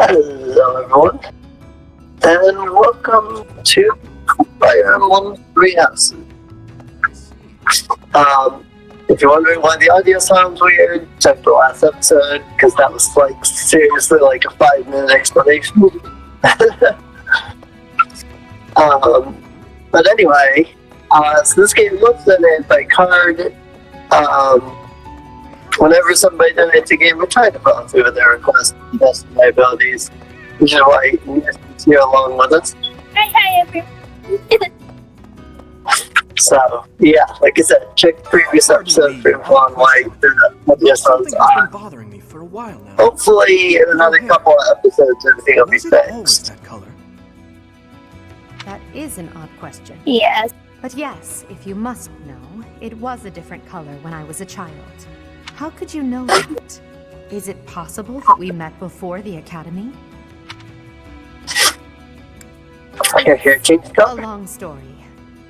Hello everyone, and welcome to Fire Emblem Three Houses. If you're wondering why the audio sounds weird, check the last episode, because that was like seriously like a 5-minute explanation. But anyway, so this game was donated by card. Whenever somebody donates a game, I try to follow through with their request to the best of my abilities, which is why you're here along with us. Hi, everyone. So, yeah, like I said, check the previous episode for on why the audio sounds odd. Bothering me for a while now. Hopefully, in another couple of episodes, everything will be Was it always fixed. that color? That is an odd question. Yes. But yes, if you must know, it was a different color when I was a child. How could you know that? Is it possible that we met before the academy? Here, change the A color. long story.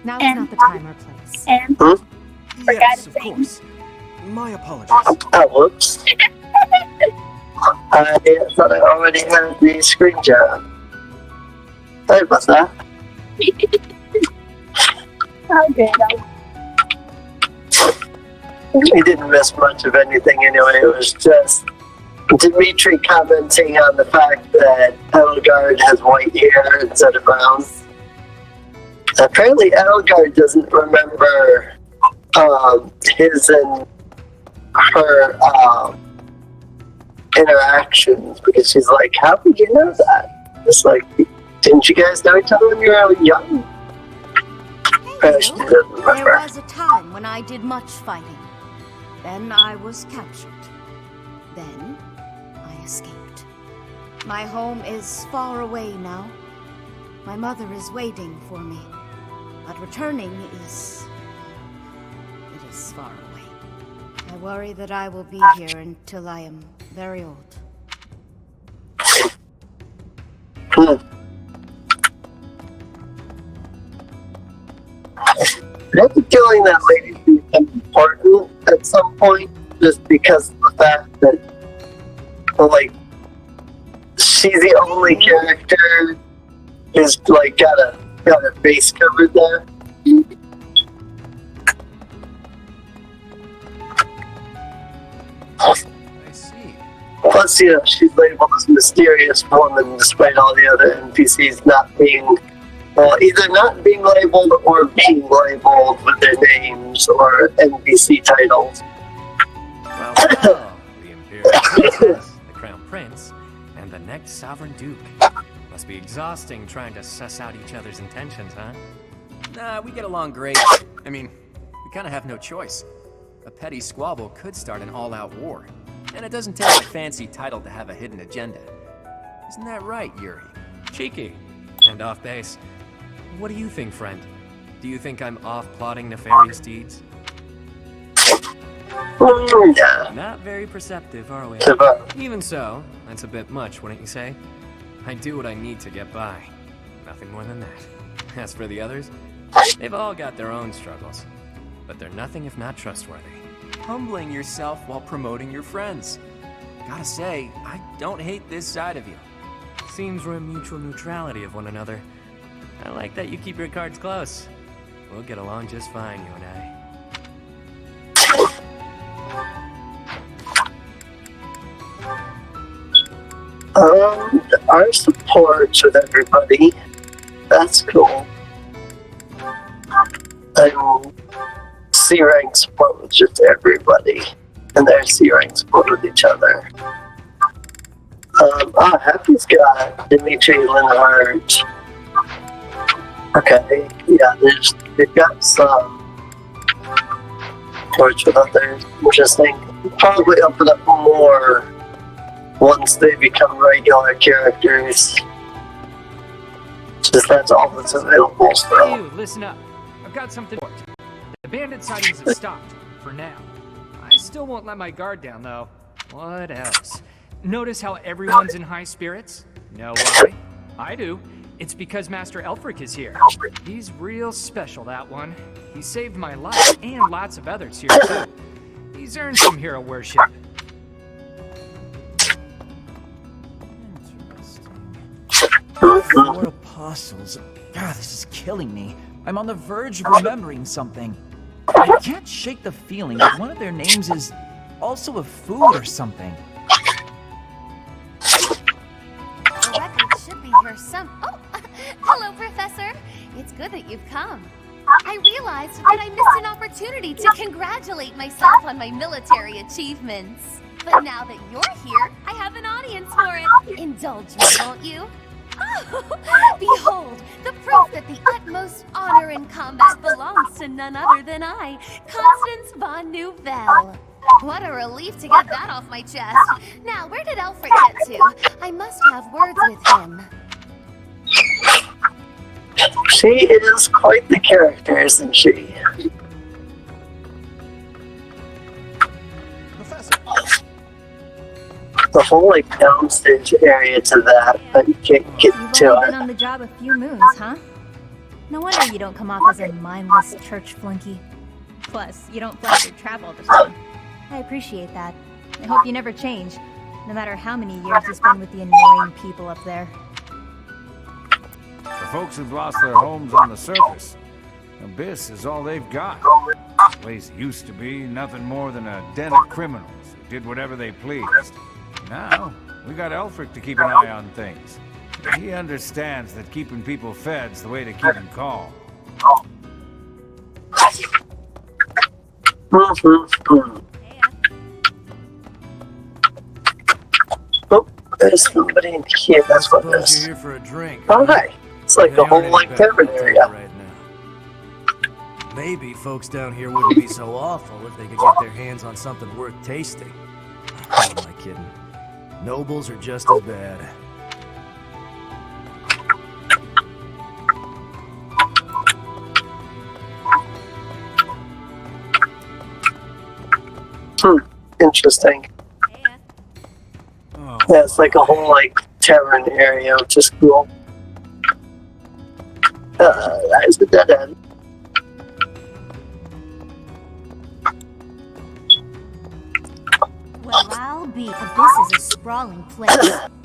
Now is not the time or place. And Yes, of to say. course. My apologies. Oh, whoops. I thought I already had the screen share. Sorry about that. Oh, good. We didn't miss much of anything anyway. It was just Dimitri commenting on the fact that Edelgard has white hair instead of brown. Apparently, Edelgard doesn't remember his and her interactions because she's like, "How did you know that?" It's like, didn't you guys know each other when you were young? Apparently, she doesn't There remember. was a time when I did much fighting. Then I was captured. Then I escaped. My home is far away now. My mother is waiting for me. But returning is far away. I worry that I will be here until I am very old. I have the feeling that lady will become important at some point, just because of the fact that, like, she's the only character who's like got her face covered there. I see. Plus, you know, she's labeled as a mysterious woman, despite all the other NPCs not being, well, either not being labeled or being labeled with their names or NPC titles. Well, the Imperial Princess, the Crown Prince, and the next Sovereign Duke. Must be exhausting trying to suss out each other's intentions, huh? Nah, we get along great. I mean, we kind of have no choice. A petty squabble could start an all-out war. And it doesn't take a fancy title to have a hidden agenda. Isn't that right, Yuri? Cheeky. And off base. What do you think, friend? Do you think I'm off plotting nefarious deeds? Yeah. Not very perceptive, are we? About Even so, that's a bit much, wouldn't you say? I do what I need to get by. Nothing more than that. As for the others, they've all got their own struggles. But they're nothing if not trustworthy. Humbling yourself while promoting your friends. Gotta say, I don't hate this side of you. Seems we're in mutual neutrality of one another. I like that you keep your cards close. We'll get along just fine, you and I. Our support with everybody. That's cool. And C rank support with just everybody. And their C rank support with each other. Happy's got Dimitri Linhart. Okay, yeah, they've got some torch with others, which I think probably open up more once they become regular characters. Just that's all that's available still. You, listen up. I've got something to report. The bandit sightings have stopped, for now. I still won't let my guard down, though. What else? Notice how everyone's in high spirits? Know why? I do. It's because Master Elfric is here. He's real special, that one. He saved my life, and lots of others here, too. He's earned some hero worship. 4 apostles. God, this is killing me. I'm on the verge of remembering something. I can't shake the feeling that one of their names is also a food or something. The record should be here some. Oh, hello, Professor. It's good that you've come. I realized that I missed an opportunity to congratulate myself on my military achievements. But now that you're here, I have an audience for it. Indulge me, won't you? Oh, behold, the proof that the utmost honor in combat belongs to none other than I, Constance von Nouvelle. What a relief to get that off my chest. Now, where did Alfred get to? I must have words with him. She is quite the character, isn't she? Professor. The whole like downstage area to that, but you can't get You've to only it. been on the job a few moons, huh? No wonder you don't come off as a mindless church flunky. Plus, you don't flash your travel the time. I appreciate that. I hope you never change, no matter how many years you spend with the annoying people up there. The folks who've lost their homes on the surface, Abyss is all they've got. The place used to be nothing more than a den of criminals who did whatever they pleased. Now, we got Elfric to keep an eye on things. He understands that keeping people fed's the way to keep them calm. Oh, there's somebody in here. That's what it Suppose is. you're here for a drink. Oh, hi. It's like the whole like tavern area. Right now. Maybe folks down here wouldn't be so awful if they could get their hands on something worth tasting. Who am I kidding? Nobles are just as bad. Interesting. Oh, Yeah, it's like a whole like tavern area, which is cool. That is the dead end. Well, I'll be. This is a sprawling place.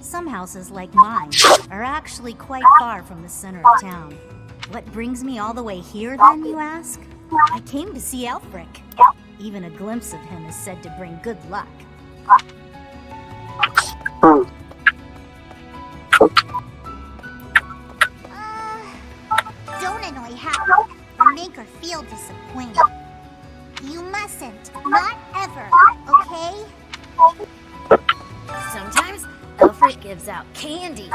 Some houses, like mine, are actually quite far from the center of town. What brings me all the way here, then, you ask? I came to see Elfric. Even a glimpse of him is said to bring good luck. Don't annoy Hal or make her feel disappointed. You mustn't. Not ever, okay? Sometimes Alfred gives out candy.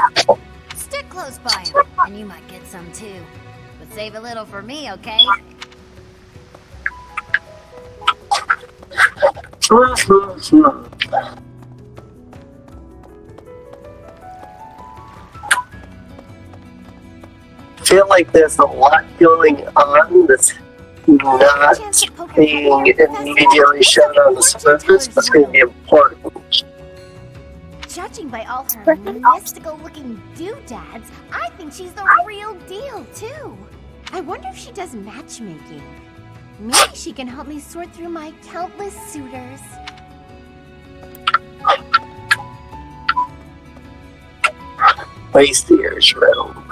Stick close by him, and you might get some too. But save a little for me, okay? I feel like there's a lot going on that's not being immediately shown on the surface, but it's going to be important. Judging by all her mystical-looking doodads, I think she's the real deal, too. I wonder if she does matchmaking. Maybe she can help me sort through my countless suitors. Wastier's room.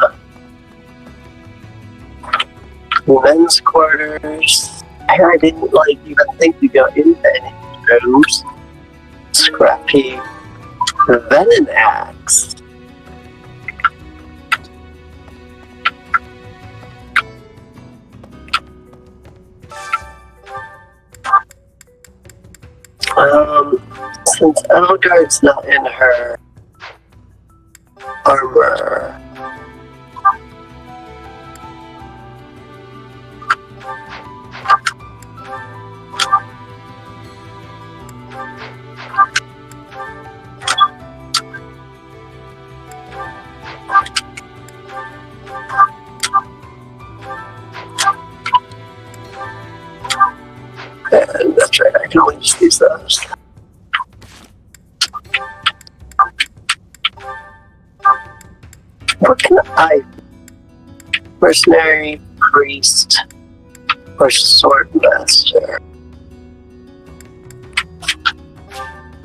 Men's quarters. I didn't like even think to go into any rooms. Scrappy venom axe. Since Elgard's not in her armor, and that's right, I can only just use those. What can I be? Mercenary, priest, or sword master?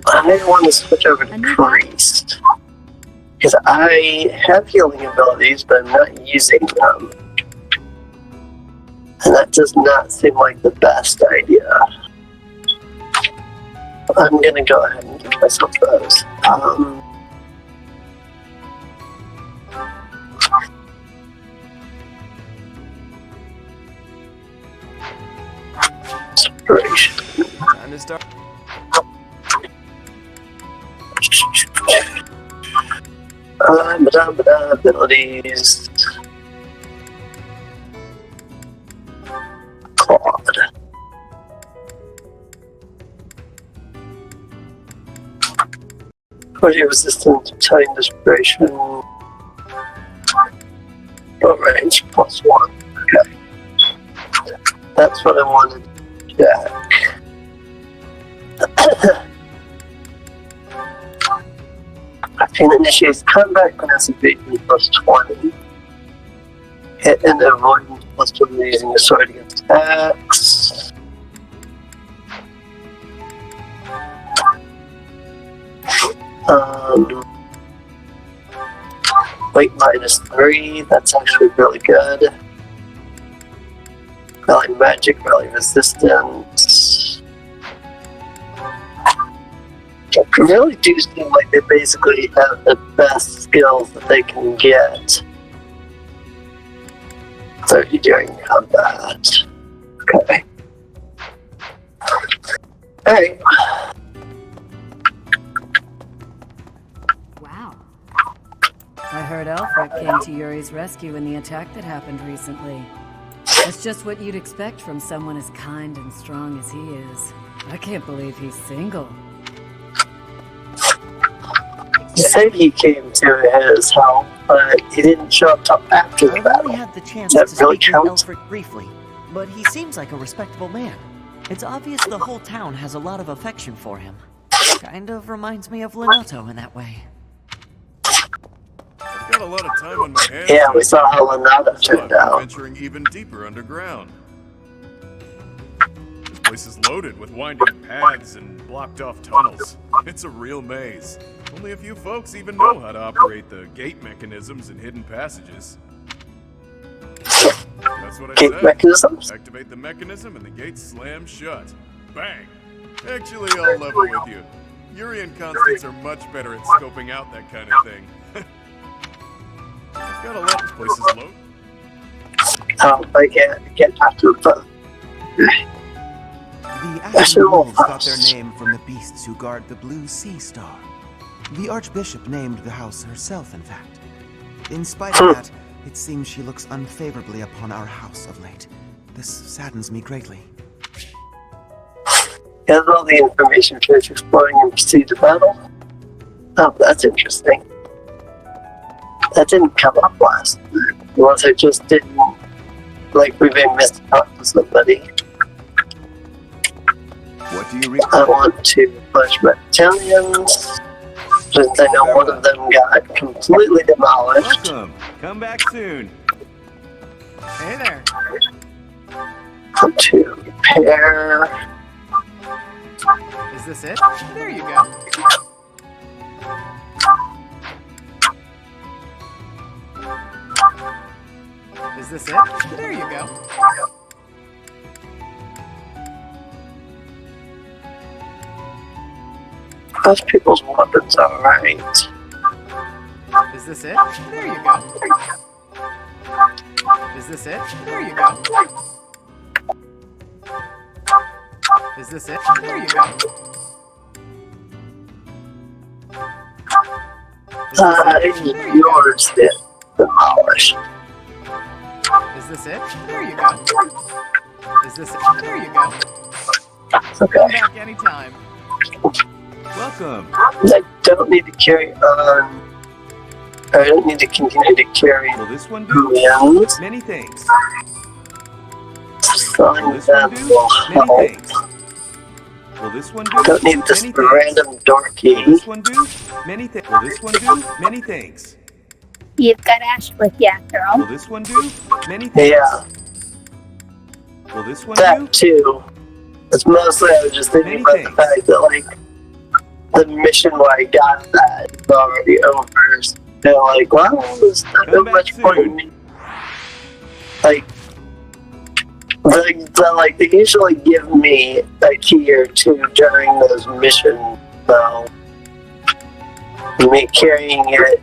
I want to switch over to priest. Because I have healing abilities, but I'm not using them. And that does not seem like the best idea. I'm gonna go ahead and give myself those. Inspiration. Time to start. Abilities. Claude. Party resistant to time inspiration. Oh, range +1. Okay. That's what I wanted to check. Pain initiates combat class evasion +20. Hit and avoidance +20 using a sword against attacks. Weight -3, that's actually really good. Rally magic, rally resistance. It really do seem like they basically have the best skills that they can get. 30 during combat. Okay. Alright. Wow. I heard Alfred came to Yuri's rescue in the attack that happened recently. That's just what you'd expect from someone as kind and strong as he is. I can't believe he's single. He said he came to his help, but he didn't show up till after the I've battle. only had the chance Does to that really speak with count? Alfred briefly, but he seems like a respectable man. It's obvious the whole town has a lot of affection for him. Kind of reminds me of Linato in that way. I've got a lot of time on my hands. Yeah, we saw how Lenata turned out. Venturing even deeper underground. This place is loaded with winding paths and blocked off tunnels. It's a real maze. Only a few folks even know how to operate the gate mechanisms and hidden passages. That's what I Gate said. mechanisms? Activate the mechanism and the gate slams shut. Bang! Actually, I'll level with you. Yuri and Constance are much better at scoping out that kind of thing. Got a lot of places loaded. I can't talk to him. The Ashen Wolves got their name from the beasts who guard the Blue Sea Star. The Archbishop named the house herself, in fact. In spite of that, it seems she looks unfavorably upon our house of late. This saddens me greatly. Has all the information finish exploring and proceed to battle? Oh, that's interesting. That didn't come up last time. Unless I just didn't, like, we may miss to talk to somebody. What do you read? I want to push my battalions. Since I know one of them got completely demolished. Welcome. Come back soon. Hey there. Want to repair. Is this it? There you go. Is this it? There you go. Most people's weapons are right. Is this it? There you go. Is this it? There you go. Is this it? There you go. Yours get demolished. Is this it? There you go. Is this it? There you go. Okay. Come back anytime. Welcome. I don't need to carry on. I don't need to continue to carry Will this one do? millions. Many thanks. Selling them will Many help. thanks. Will this one do? Don't need this Many thanks. random door Will key. this one do? Many thanks. Will this one do? Many thanks. You've got Ash with you after all. Will this one do? Many thanks. Yeah, Will this one that do? too. It's mostly I was just thinking about the fact that, like, the mission where I got that is already over. they're like, well, there's not much point in me. Like, they usually give me a key or two during those missions, so me carrying it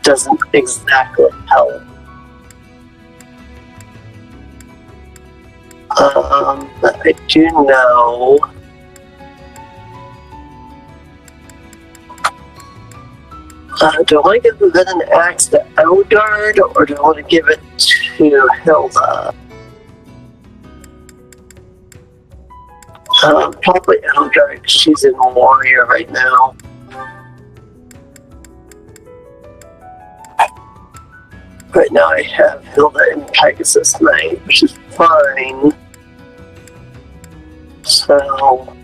doesn't exactly help. But I do know. Do I want to give an axe to Elgard, or do I want to give it to Hilda? Probably Elgard, 'cause she's in Warrior right now. Right now I have Hilda in Pegasus Knight, which is fine. So...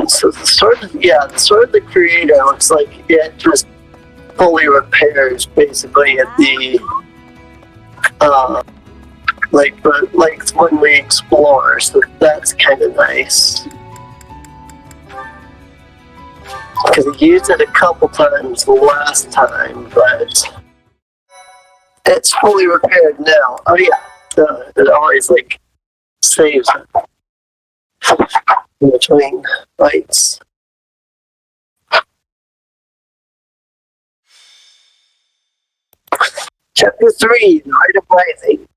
So the sword of the Creator looks like it just fully repairs basically at the like when we explore, so that's kind of nice. Because I used it a couple times last time, but it's fully repaired now. Oh yeah, it always like saves it in between fights. Chapter 3, The Night of Rising.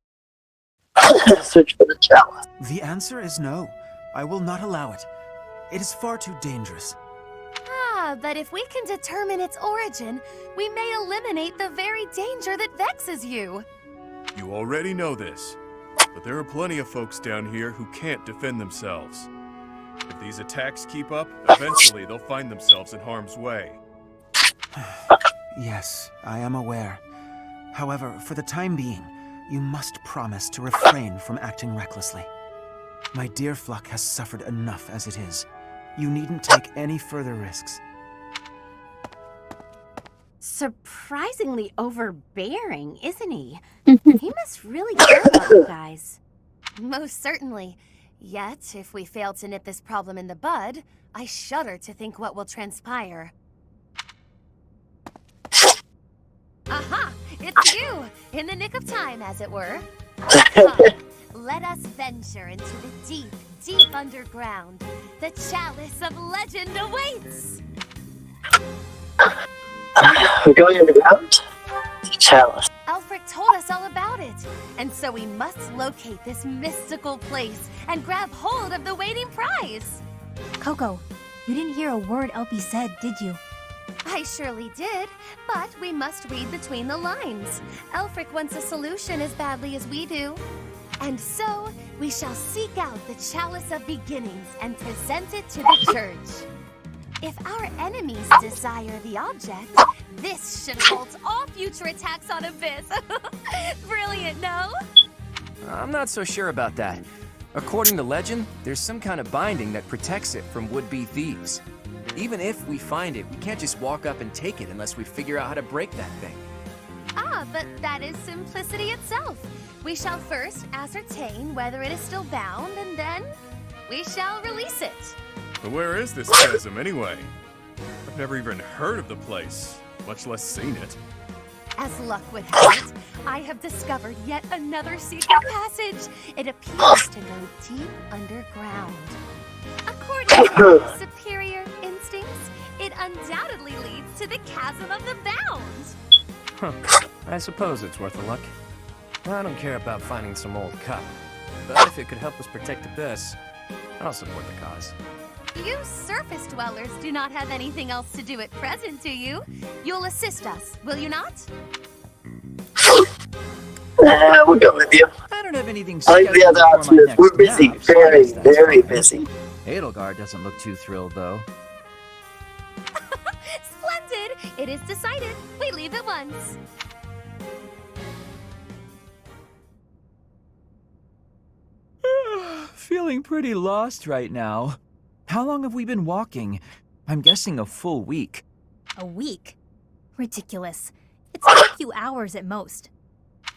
Search for the chalice. The answer is no. I will not allow it. It is far too dangerous. Ah, but if we can determine its origin, we may eliminate the very danger that vexes you. You already know this, but there are plenty of folks down here who can't defend themselves. If these attacks keep up, eventually they'll find themselves in harm's way. Yes, I am aware. However, for the time being, you must promise to refrain from acting recklessly. My dear Fluck has suffered enough as it is. You needn't take any further risks. Surprisingly overbearing, isn't he? He must really care about you guys. Most certainly. Yet, if we fail to nip this problem in the bud, I shudder to think what will transpire. Aha! It's you! In the nick of time, as it were. Come, let us venture into the deep, deep underground. The chalice of legend awaits! We're going underground? The chalice. Alfred told us all about it, and so we must locate this mystical place and grab hold of the waiting prize. Coco, you didn't hear a word Elpie said, did you? I surely did, but we must read between the lines. Elfric wants a solution as badly as we do. And so, we shall seek out the Chalice of Beginnings and present it to the church. If our enemies desire the object, this should halt all future attacks on Abyss. Brilliant, no? I'm not so sure about that. According to legend, there's some kind of binding that protects it from would-be thieves. Even if we find it, we can't just walk up and take it unless we figure out how to break that thing. Ah, but that is simplicity itself. We shall first ascertain whether it is still bound, and then we shall release it. But where is this chasm anyway? I've never even heard of the place, much less seen it. As luck would have it, I have discovered yet another secret passage. It appears to go deep underground. According to my superior instincts, it undoubtedly leads to the Chasm of the Bound. Huh. I suppose it's worth a look. I don't care about finding some old cup, but if it could help us protect Abyss, I'll support the cause. You surface dwellers do not have anything else to do at present, do you? You'll assist us, will you not? We'll go with you. I don't have anything I like the other option is we're busy, very, very busy. Edelgard doesn't look too thrilled, though. Splendid! It is decided. We leave at once. Feeling pretty lost right now. How long have we been walking? I'm guessing a full week. A week? Ridiculous. It's been a few hours at most.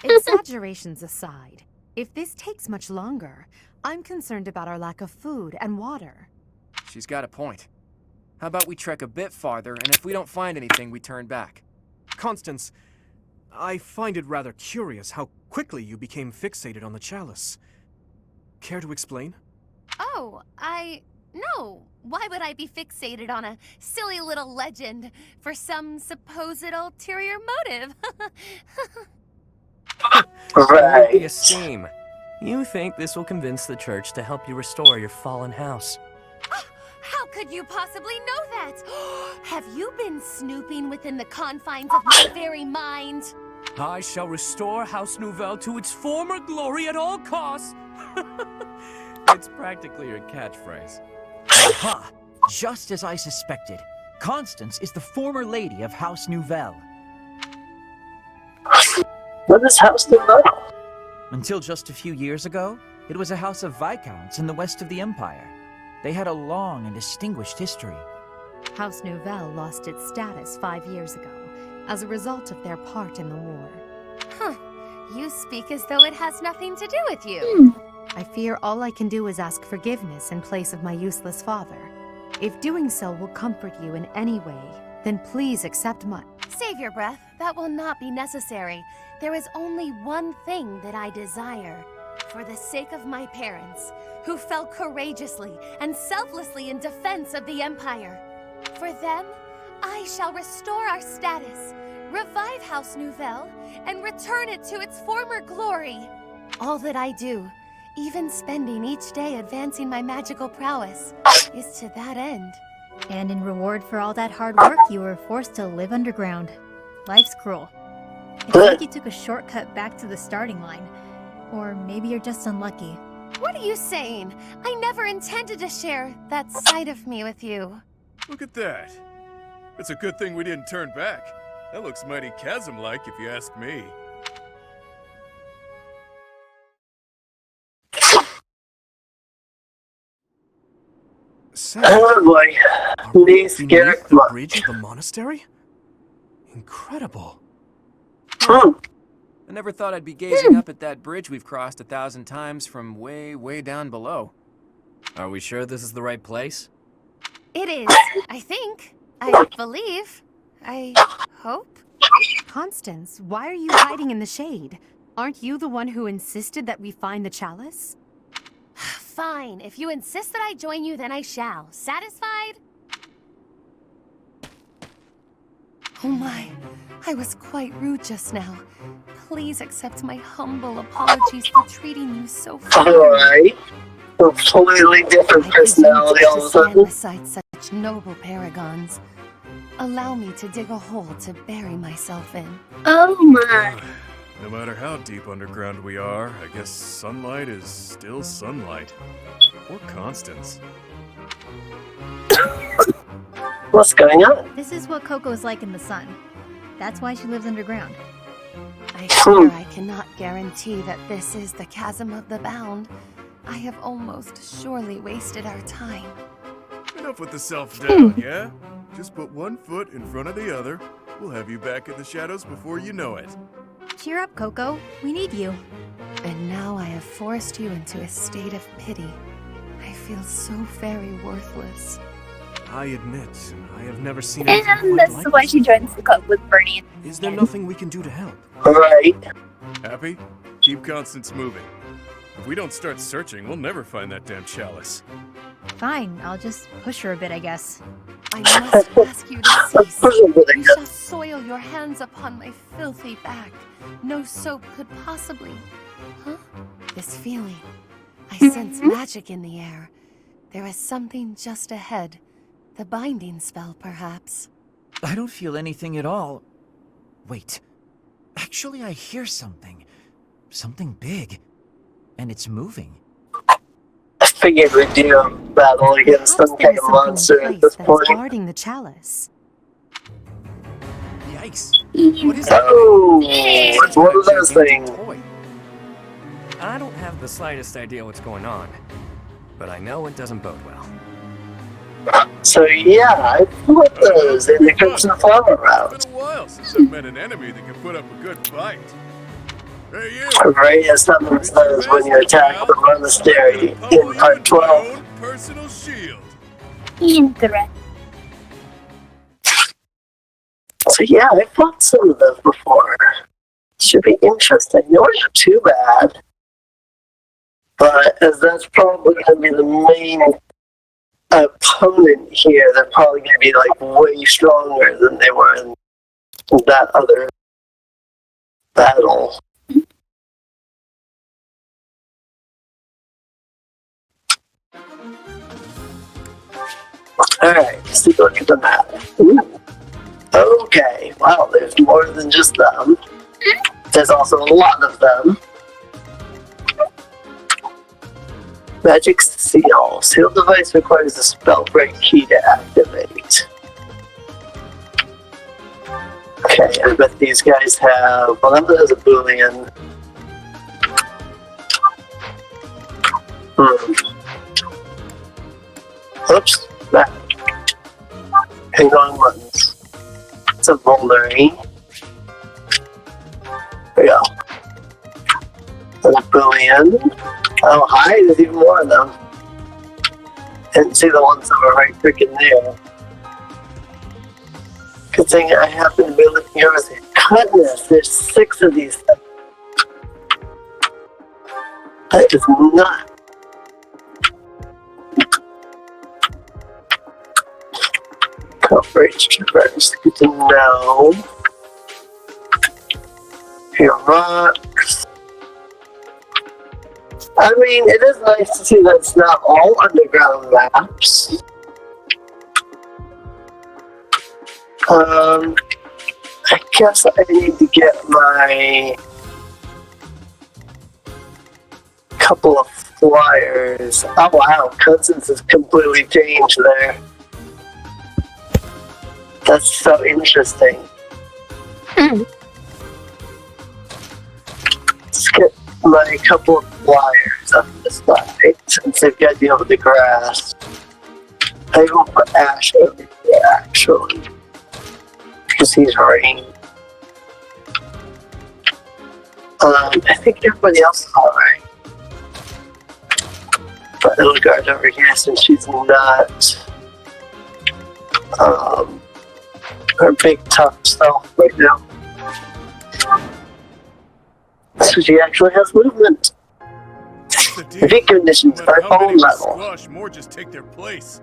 Exaggerations aside, if this takes much longer, I'm concerned about our lack of food and water. She's got a point. How about we trek a bit farther, and if we don't find anything, we turn back? Constance, I find it rather curious how quickly you became fixated on the chalice. Care to explain? Oh, No. Why would I be fixated on a silly little legend for some supposed ulterior motive? Don't be a scheme. You think this will convince the church to help you restore your fallen house. How could you possibly know that? Have you been snooping within the confines of my very mind? I shall restore House Nouvelle to its former glory at all costs. It's practically your catchphrase. Aha! Just as I suspected. Constance is the former lady of House Nouvelle. What is House Nouvelle? Until just a few years ago, it was a house of viscounts in the west of the Empire. They had a long and distinguished history. House Nouvelle lost its status 5 years ago as a result of their part in the war. Huh. You speak as though it has nothing to do with you. I fear all I can do is ask forgiveness in place of my useless father. If doing so will comfort you in any way, then please accept my— Save your breath. That will not be necessary. There is only one thing that I desire. For the sake of my parents, who fell courageously and selflessly in defense of the Empire. For them, I shall restore our status, revive House Nouvelle, and return it to its former glory. All that I do, even spending each day advancing my magical prowess, is to that end. And in reward for all that hard work, you were forced to live underground. Life's cruel. It's like you took a shortcut back to the starting line. Or maybe you're just unlucky. What are you saying? I never intended to share that side of me with you. Look at that. It's a good thing we didn't turn back. That looks mighty chasm-like if you ask me. Oh boy. These Beneath the bridge of the monastery? Incredible. I never thought I'd be gazing up at that bridge we've crossed 1,000 times from way, way down below. Are we sure this is the right place? It is, I think. I believe. I hope. Constance, why are you hiding in the shade? Aren't you the one who insisted that we find the chalice? Fine. If you insist that I join you, then I shall. Satisfied? Oh my. I was quite rude just now. Please accept my humble apologies for treating you so fairly. Alright. Completely different personality all of a sudden. Beside such noble paragons. Allow me to dig a hole to bury myself in. Oh my. No matter how deep underground we are, I guess sunlight is still sunlight. Or Constance. What's going on? This is what Coco's like in the sun. That's why she lives underground. I fear I cannot guarantee that this is the chasm of the bound. I have almost surely wasted our time. Enough with the self-doubt, yeah? Just put one foot in front of the other. We'll have you back in the shadows before you know it. Cheer up, Coco. We need you. And now I have forced you into a state of pity. I feel so very worthless. I admit, I have never seen anything And quite that's like why this. she joins the club with Bernie. Is there nothing we can do to help? Alright. Happy? Keep Constance moving. If we don't start searching, we'll never find that damn chalice. Fine, I'll just push her a bit, I guess. I must ask you to cease. You shall soil your hands upon my filthy back. No soap could possibly. Huh? This feeling. I sense magic in the air. There is something just ahead. The binding spell, perhaps. I don't feel anything at all. Wait. Actually, I hear something. Something big. And it's moving. I figured we'd do a battle against some kind of monster at this point. Guarding the chalice. Yikes. What is that? Oh, it's one of those things. I don't have the slightest idea what's going on, but I know it doesn't bode well. So yeah, I put those in the Crimson Flower route. It's been a while since I've met an enemy that can put up a good fight. Hey you! Right as summons those when you attack the monastery in part 12. Personal shield. Interesting. So yeah, I fought some of those before. Should be interesting. They weren't too bad. But as that's probably going to be the main opponent here, they're probably going to be like way stronger than they were in that other battle. Alright, let's take a look at the map. Ooh. Okay, wow, there's more than just them. There's also a lot of them. Magic seal. Seal device requires a spell break key to activate. Okay, I bet these guys have... Well, that one has a boolean. Oops. Back. Hang on buttons. It's a vulnerary. There we go. There's a boolean. Oh, hi, there's even more of them. Didn't see the ones that were right freaking there. Good thing I happen to be looking over there. Goodness, there's 6 of these things. That is not. Coverage traverse. Good to know. Here, rocks. I mean, it is nice to see that it's not all underground maps. I guess I need to get my couple of flyers. Oh wow, Cousins has completely changed there. That's so interesting. Let's get my couple of flyers up this side since they've got to deal with the grass. I will put Ash over here actually. Because he's rain. I think everybody else is alright. But little guard over here since she's not her big tough self right now. So she actually has movement. Evade conditions are home level. Squash more just take their place.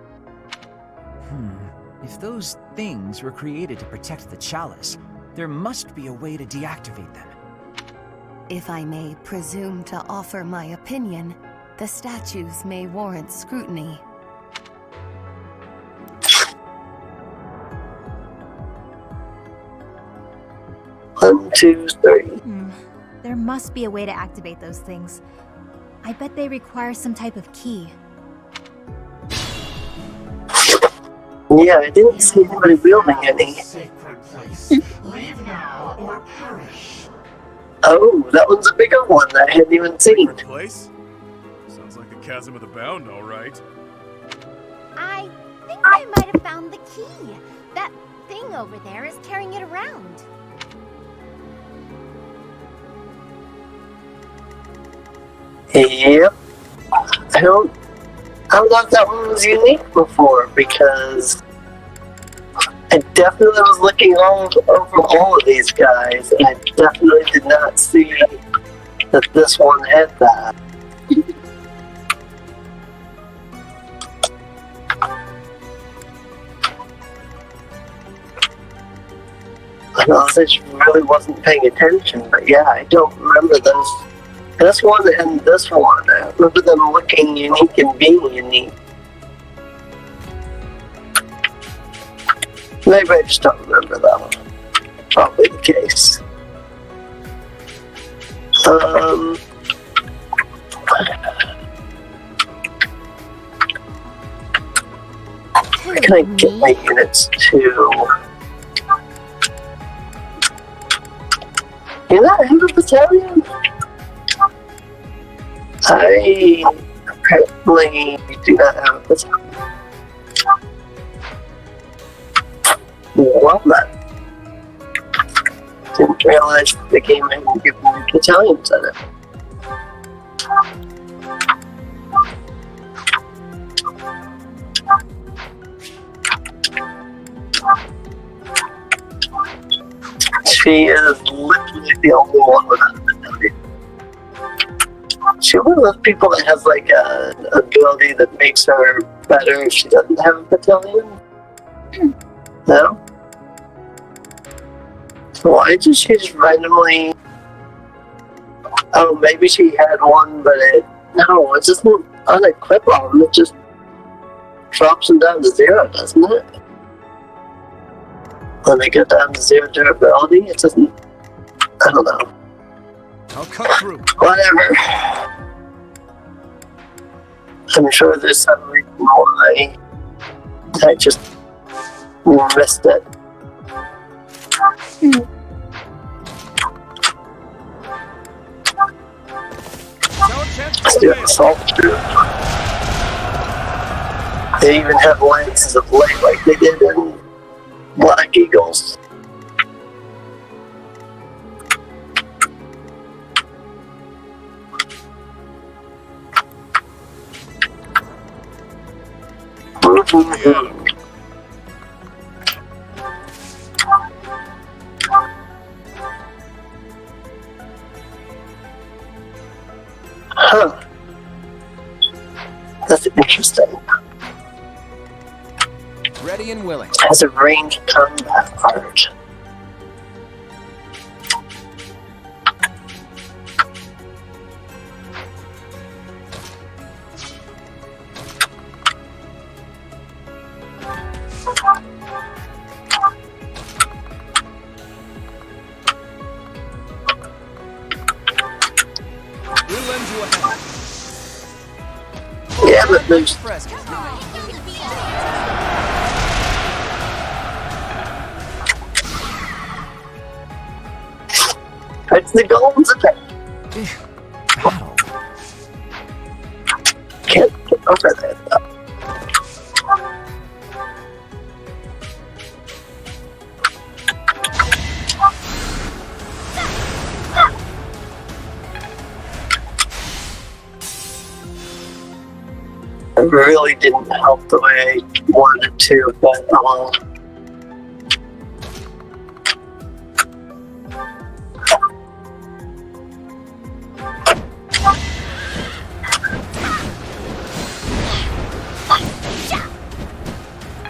If those things were created to protect the chalice, there must be a way to deactivate them. If I may presume to offer my opinion, the statues may warrant scrutiny. One, two, three. There must be a way to activate those things. I bet they require some type of key. Yeah, I didn't see anybody wielding any. Leave now or perish. Oh, that one's a bigger one that I hadn't even seen. Place? Sounds like the chasm of the bound, all right. I think I might have found the key. That thing over there is carrying it around. Yep. I don't know if that one was unique before because I definitely was looking all over all of these guys and I definitely did not see that this one had that. I just really wasn't paying attention, but yeah, I don't remember those. This one and this one, I remember them looking unique and being unique. Maybe I just don't remember that one. Probably the case. Where can I get my units to? You know, I have a battalion? I apparently do not have a battalion. Well then. Didn't realize the game hadn't given me battalions in it. She is literally the only one without an ability. She's one of those people that has like an ability that makes her better if she doesn't have a battalion. No? So why did she just randomly... Oh, maybe she had one, but it just won't unequip them. It just drops them down to 0, doesn't it? When they get down to 0 durability, it doesn't... I don't know. I'll cut through. Whatever. I'm sure there's some reason why I just missed it. Let's do an assault through. They even have lances of light like they did in Black Eagles. Huh. That's interesting. Ready and willing. Has a ranged combat art. Yeah, but there's... It's the golems attack. Can't get over that though. It really didn't help the way I wanted it to, but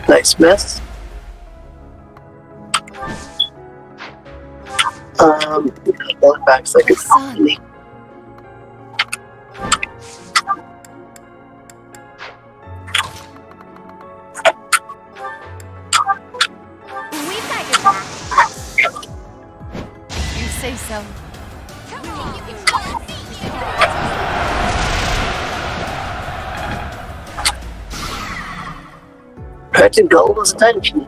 nice miss. Going back so I could finally. We've got your back. You say so. Try to goal his attention.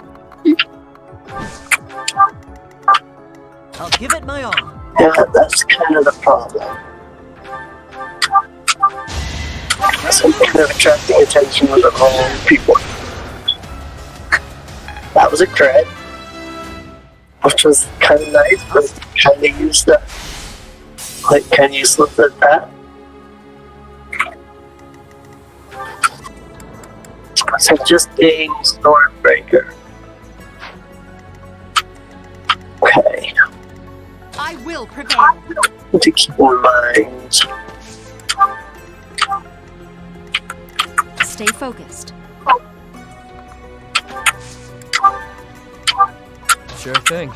I'll give it my all. Yeah, that's kind of the problem. So kind of attracting attention with the wrong people. That was a crit, which was kind of nice, but kind of used up. Like, kind of useless at that. So just a Stormbreaker. Okay. I will prevail. To keep in mind. Stay focused. Sure thing.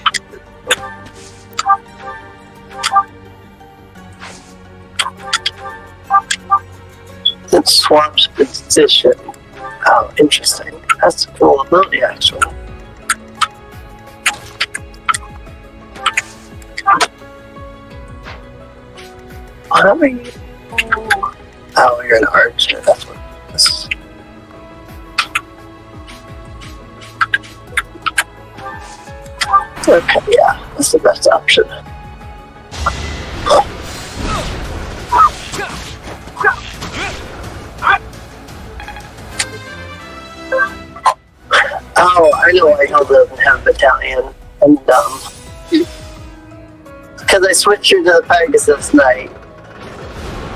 It swaps position. Oh, interesting. That's a cool ability, actually. How are you? Oh, you're an archer. That's what this is. Okay, yeah, that's the best option. Oh, I know why Hill doesn't have a battalion. I'm dumb. Because I switched her to the Pegasus Knight.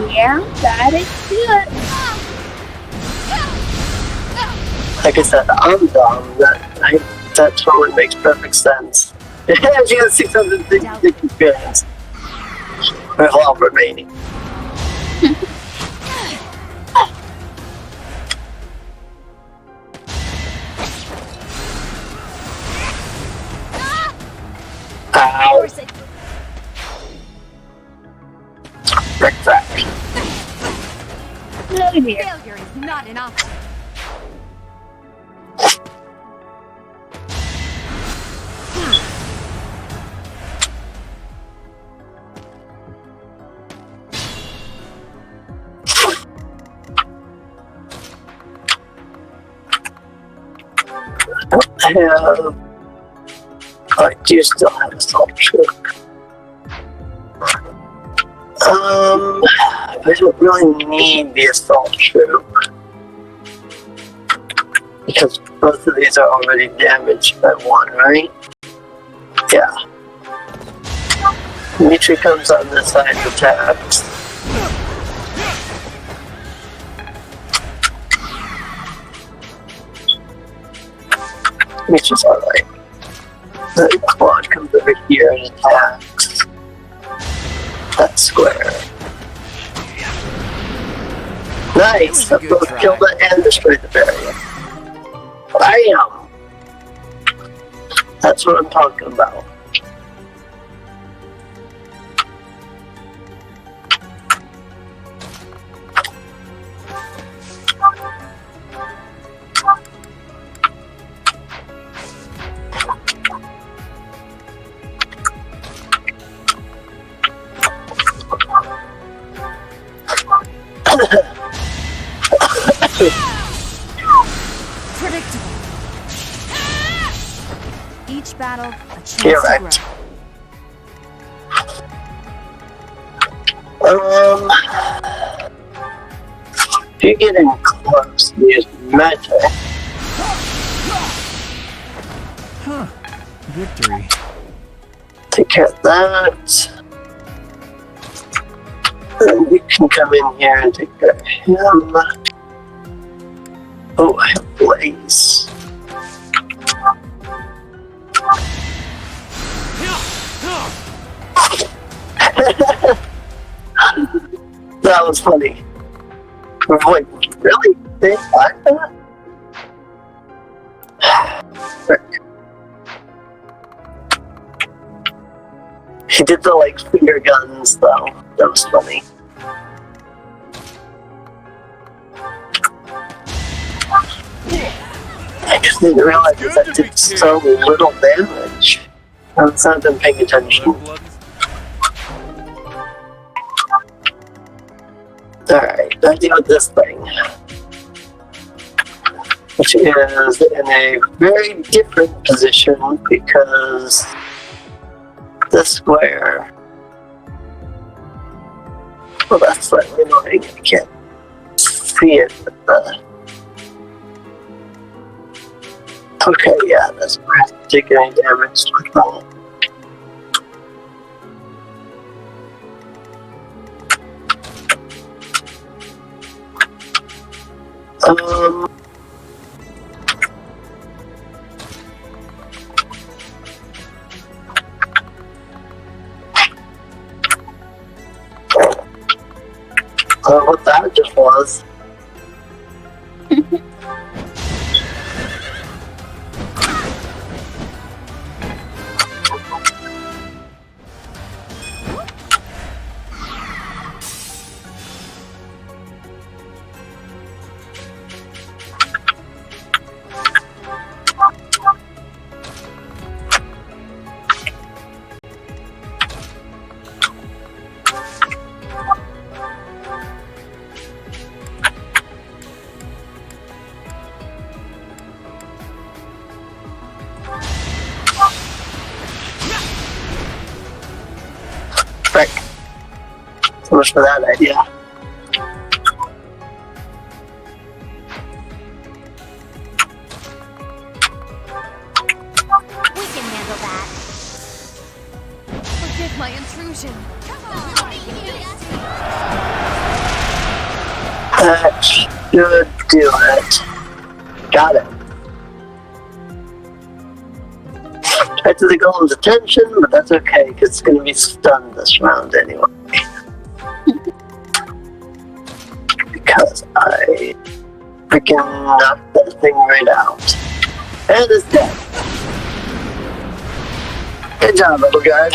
Yeah, that is good. Like I said, I'm dumb. That totally makes perfect sense. Yeah, she has 650 experience. With all remaining. Ow. Rick Zack. Failure is not an option. I do still have a sculpture. I don't really need the assault troop because both of these are already damaged by one, right? Yeah. Mitri comes on this side and attacks. Which is alright. The quad comes over here and attacks that square. Nice! I both killed it and destroyed the barrier. Bam! That's what I'm talking about. Predictable. Each battle, a chance You're to right. grow. If you're getting close, use magic. Huh. Victory. Take care of that. And we can come in here and take care of him. Oh, I have Blaze. That was funny. Wait, really? They like that? Frick. He did the like finger guns though. That was funny. I just didn't realize that did so little damage. I've not been paying attention. Alright, let's deal with this thing. Which is in a very different position because the square. Well, that's slightly annoying. I can't see it with the. Okay, yeah, that's not taking any damage with that. What that just was. Frick. So much for that idea. We can handle that. Forgive my intrusion. That should do it. Got it. expected the golem's attention, but that's okay, because it's going to be stunned this round anyway. Because I freaking knocked that thing right out. And it's dead. Good job, little guard.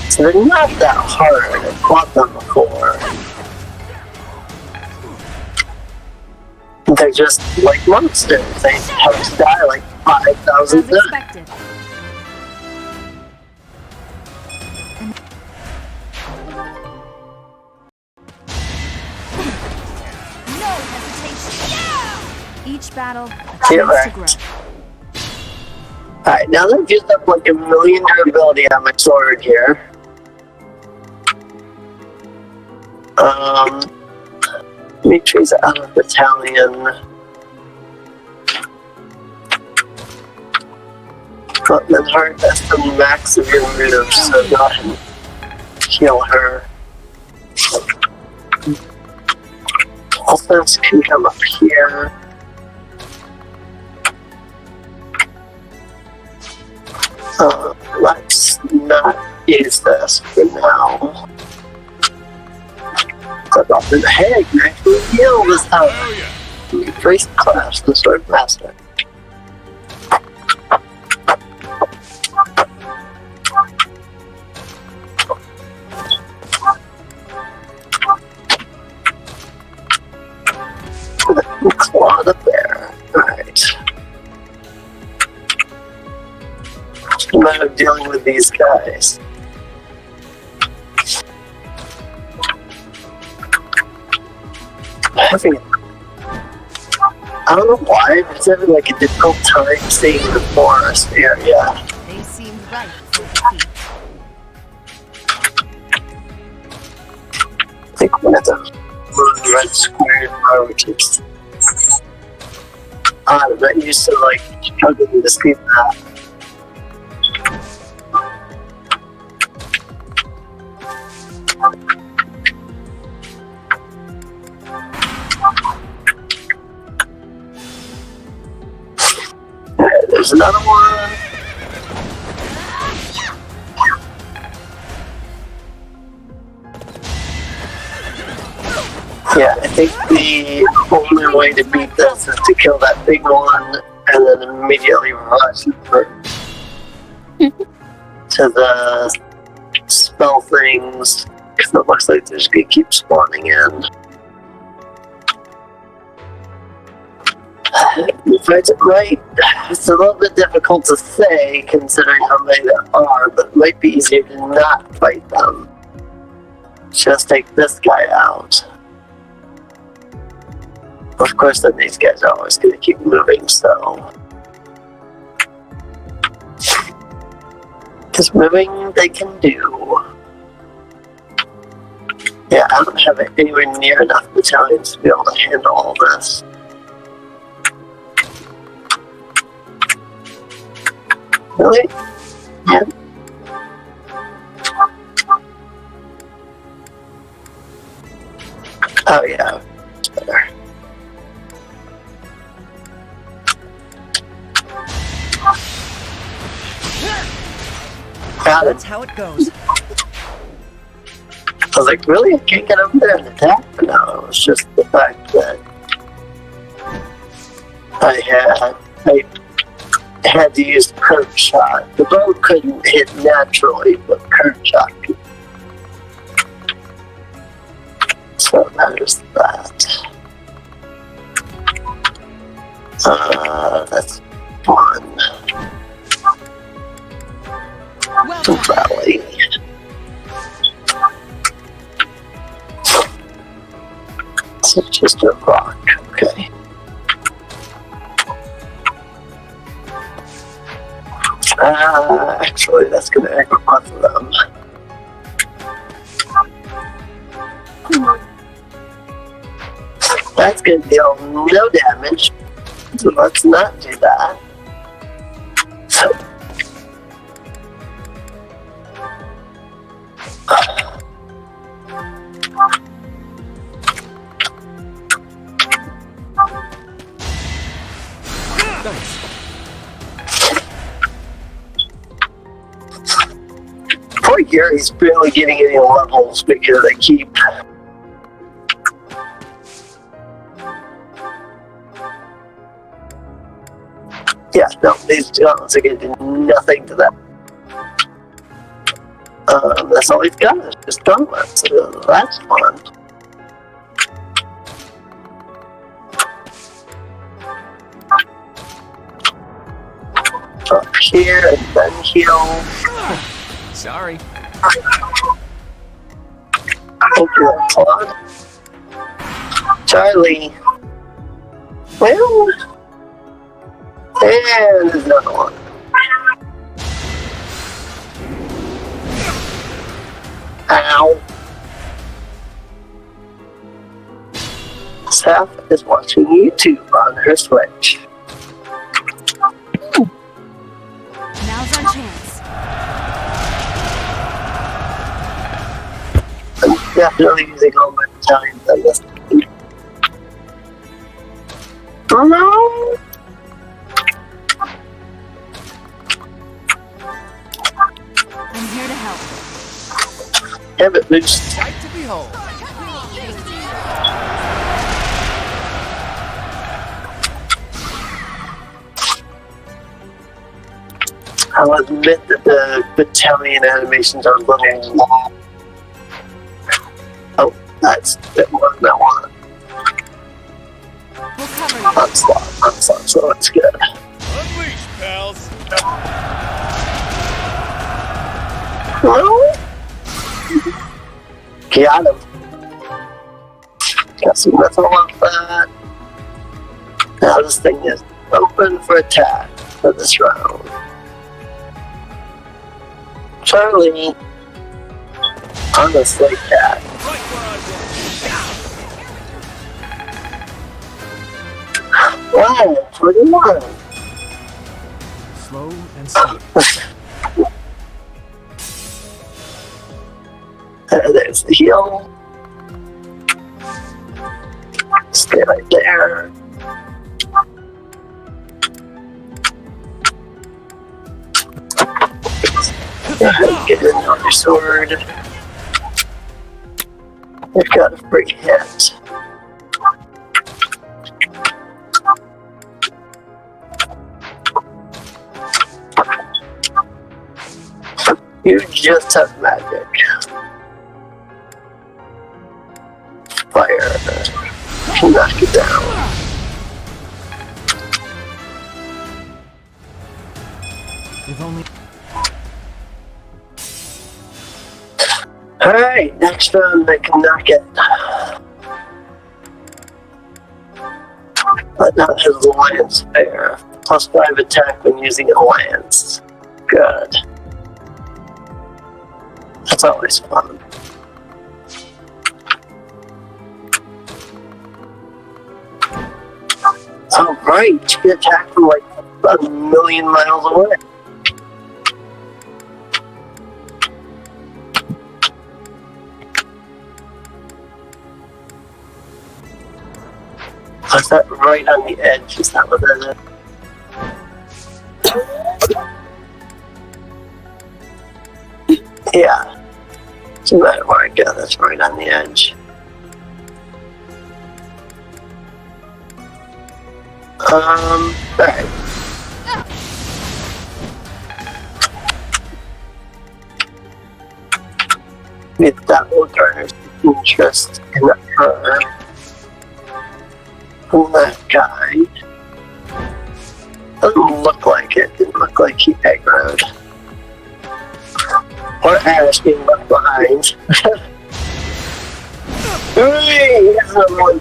So they're not that hard. I've fought them before. They're just like monsters. They have to die like 5,000 times. Expected. No hesitation. Each battle, a Yeah, chance to right. grow. Alright, now that I've used up like 1 million durability on my sword here. Dimitri's out of battalion. But Heart has the max of your moves, so go ahead and heal her. Offense can come up here. Let's not use this for now. But off in the head, you actually heal this time. Grace class, the sword master. Claw the bear. Alright. Just a matter of dealing with these guys. I don't know why, but it's having like a difficult time seeing the forest area. They seem right for defeat. I think one of the red square which is odd. I'm not used to like struggling to see that. There's another one. Yeah, I think the only way to beat this is to kill that big one and then immediately rush over to the spell things, because it looks like they're just gonna keep spawning in. If I did right, it's a little bit difficult to say considering how many there are, but it might be easier to not fight them. Just take this guy out. Of course, then these guys are always going to keep moving, so. Because moving they can do. Yeah, I don't have anywhere near enough battalions to be able to handle all this. Really? Yeah. Oh yeah, it's better. Got it. That's how it goes. I was like, really? I can't get over there and attack? But no, it was just the fact that I had to use curve shot. The bow couldn't hit naturally, but curve shot could. So there's that. That's fun. Rally. It's just a rock, okay. Actually, that's gonna aggro both of them. That's gonna deal no damage, so let's not do that. Thanks. Poor Yuri's barely getting any levels because they keep... Yeah, no, these guns are getting nothing to that. That's all he's got is just donuts, so that's fun. Up here and then heal. Sorry. Thank you, Claude. Charlie. Well, and there's another one. Ow. Seth is watching YouTube on her Switch. Now's our chance. I'm definitely using all my time on this. Oh no! I'm here to help. Damn it, bitch. Sight to behold. I'll admit that the battalion animations are a little long. Oh, that's a bit more than I want. We'll cover you. Onslaught, so that's good. Unleash, pals! Well, got him. Got some metal off that. Now this thing is open for attack for this round. Charlie, honestly, cat. Wow, 21. Slow and steady. There's the heal. Stay right there. Get in on your sword. You've got a free hit. You just have magic. Fire. Knock it down. If only. Alright, next round I can knock it. But not his lance fair. +5 attack when using a lance. Good. That's always fun. Alright, you attack from like a million miles away. Was that right on the edge? Is that what that is? Yeah. Doesn't matter where I go, that's right on the edge. Alright. If that will garner some interest in her. From that guy. Doesn't look like it. Didn't look like he aggroed. Or Ash being left behind. Hey, here's another one.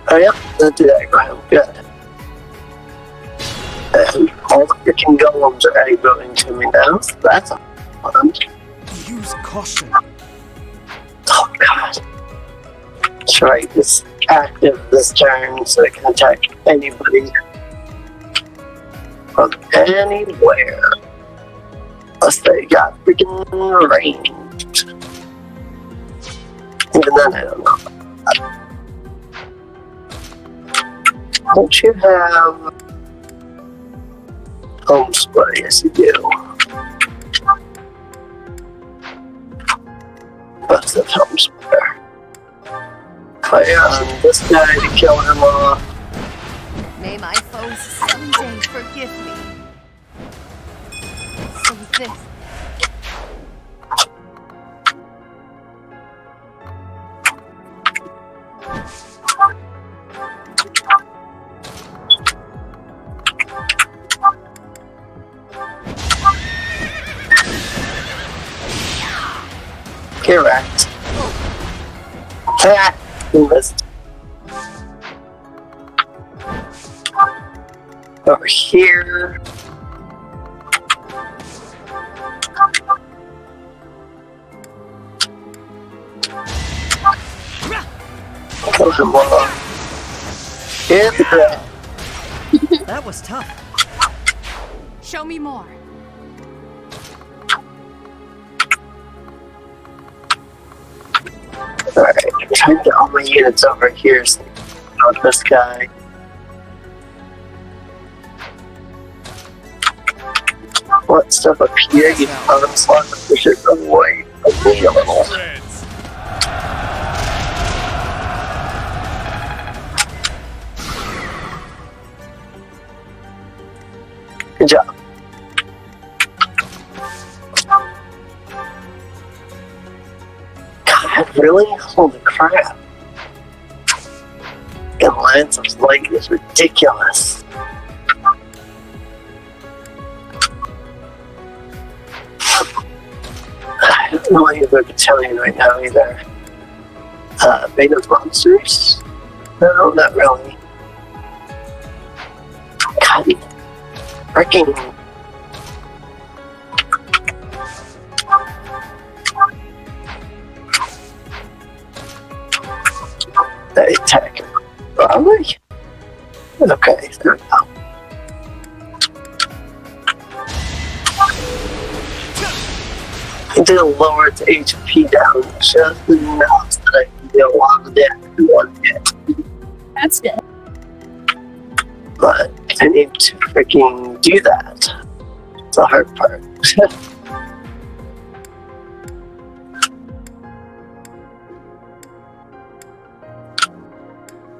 Oh yep, that's the aggro. Good. And all the freaking golems are aggroing to me now, so that's fun. Use caution. Oh god. That's right, it's active this turn, so it can attack anybody from anywhere. Unless they got freaking ranged. Even then, I don't know. Don't you have home spray? Yes, you do. Both have home spray. Fire on this guy to kill him off. May my foes someday forgive me. So this. Correct. Ha! Missed. Over here. Kill him off. Hit the ground. That was tough. Show me more. Alright, I'm trying to get all my units over here so not this guy. What stuff up here? You bottom slot to push it away from me a little. Good job. God, really? Holy crap. The Lance of Light is ridiculous. I don't know any of the battalion right now either. Beta monsters? No, not really. God, freaking. They attack him. Probably? Okay, there we go. I did lower its HP down just enough so that I can deal a lot of damage in one hit. That's good. But I need to freaking do that. It's the hard part.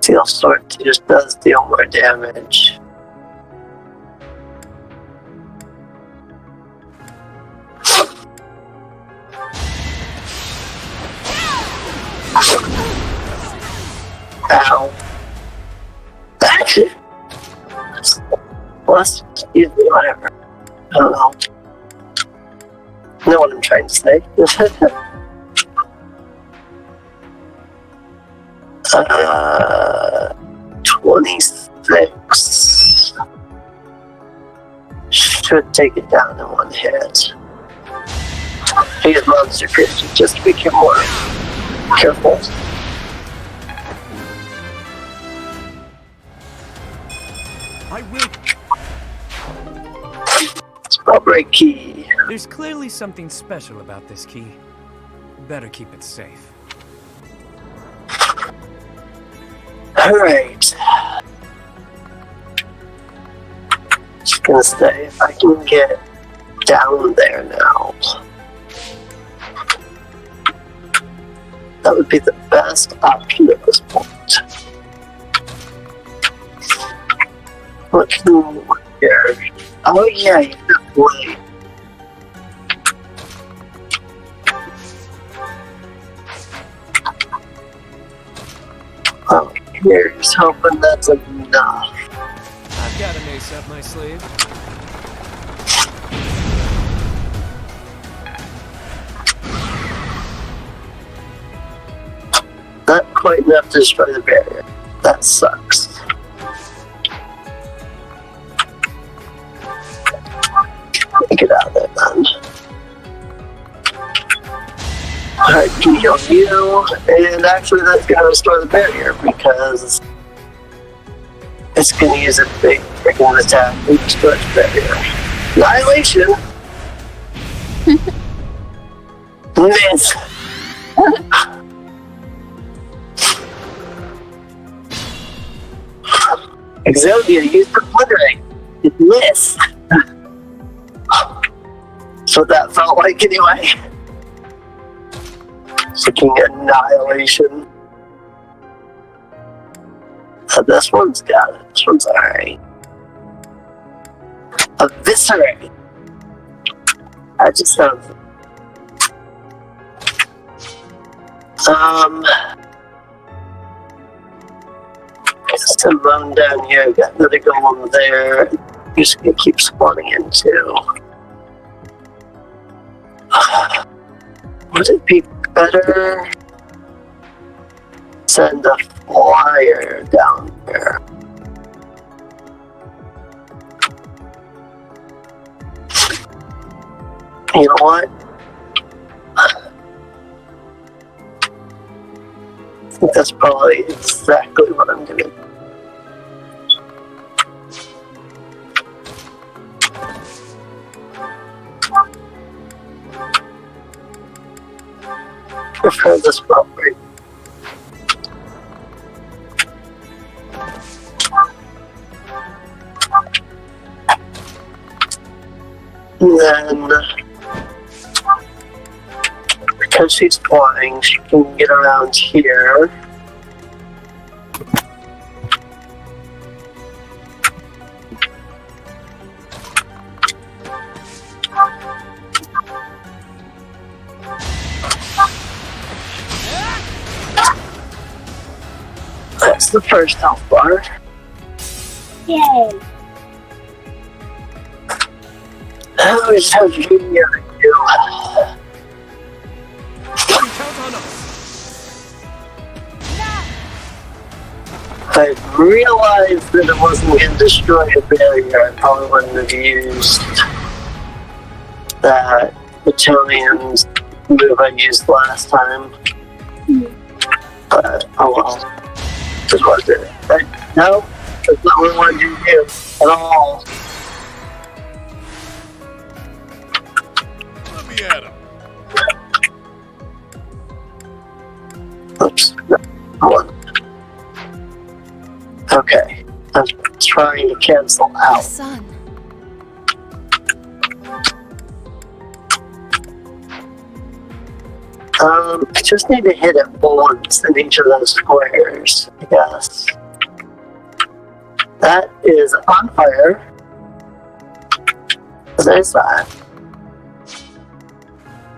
Steel Sword just does deal more damage. Ow. Plus, excuse me, whatever. I don't know. Know what I'm trying to say. 26. Should take it down in one hit. I use Monster Christian just to be more careful. I will. Spellbreak key. There's clearly something special about this key. Better keep it safe. Alright. Just gonna say, if I can get down there now, that would be the best option at this point. What can we do here? Oh yeah, you have blade. Oh, here's hoping that's enough. I've got an ace up my sleeve. Not quite enough to destroy the barrier. That sucks. Get out of there then. Alright, heal you, and actually that's gonna restore the barrier because it's gonna use a big freaking attack and destroy the barrier. Annihilation! Miss! Exodia used the obliterate. It missed. That's what that felt like anyway. Seeking annihilation. This one's got it. This one's alright. Eviscerate. That just sounds... Just a bone down here. Got another golem there. You're just gonna keep spawning in too. Would it be better? Send a flyer down there. You know what? I think that's probably exactly what I'm gonna do. Prefer this property. And then, because she's flying, she can get around here. That's the first health bar. Yay! How is how you do? I realized that it wasn't going to destroy a barrier. I probably wouldn't have used that Italian's move I used last time. But, oh well. Just what I did. Right? No, that's not what I wanted you to do at all. Let me at him. Oops. No. Hold on. Okay. I'm trying to cancel out. Son. I just need to hit it once in each of those squares, I guess. That is on fire. There's that.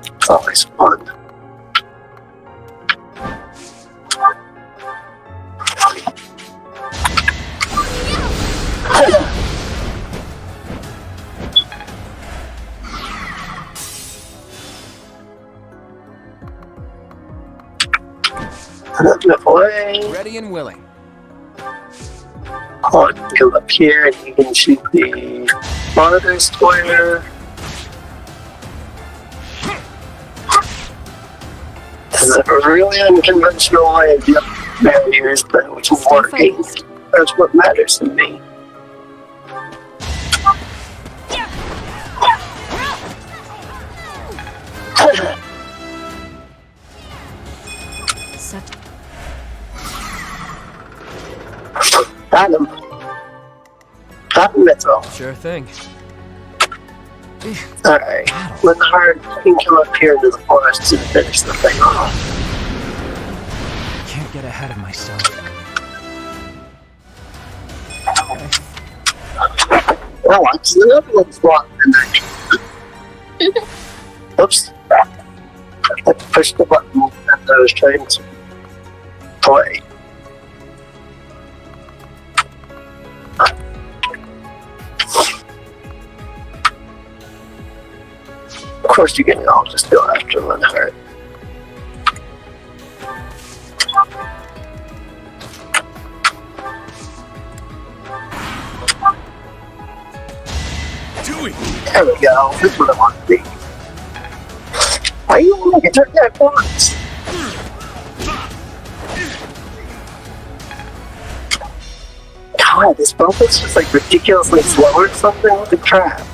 It's always fun. Ready and willing. I'll go up here and you can shoot the monitor square. This is a really unconventional way of dealing with barriers, but it was working. That's what matters to me. Got him. Got him, that's all. Sure thing. Alright, Linhard can come up here into the forest and finish the thing off. I can't get ahead of myself. Well, watch the other one's blocked in there. Oops. I pushed the button and I was trying to play. Of course you can all just go after Linhard. There we go. This is what I want to be. Why you want to get that once? God, this boat is just like ridiculously slow or something. What the crap?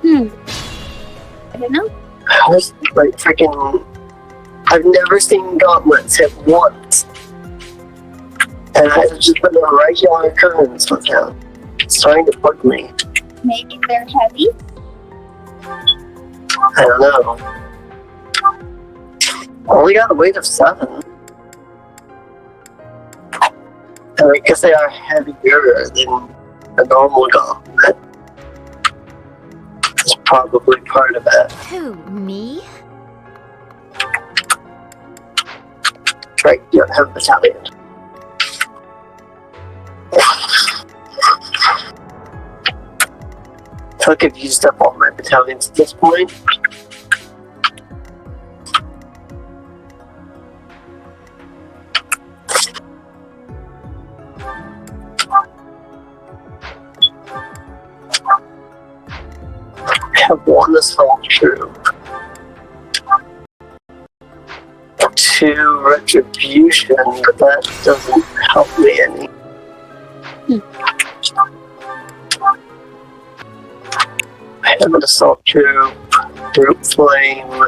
I don't know. I was like freaking. I've never seen gauntlets hit once. And And it's just been a regular occurrence with him. It's starting to bug me. Maybe they're heavy? I don't know. Only got a weight of 7. And I guess they are heavier than a normal gauntlet. That's probably part of it. Who, me? Right, you don't have a battalion. I feel like I've used up all my battalions at this point. I have 1 assault troop, 2 retribution, but that doesn't help me any. I have an assault troop, group flame,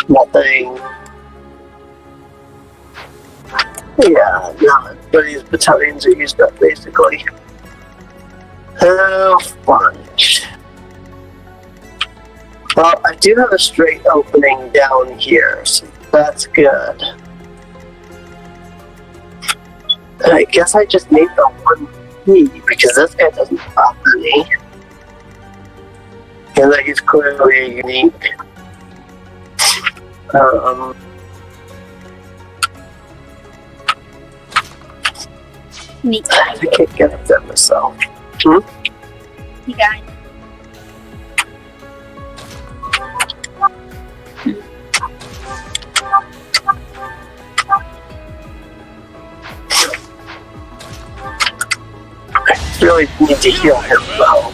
nothing. Yeah, no, but these battalions are used up basically. Oh, fudge. Well, I do have a straight opening down here, so that's good. And I guess I just need the 1 key, because this guy doesn't have any. And that he's clearly unique. I can't get up there myself. You got it. I really need to heal him though.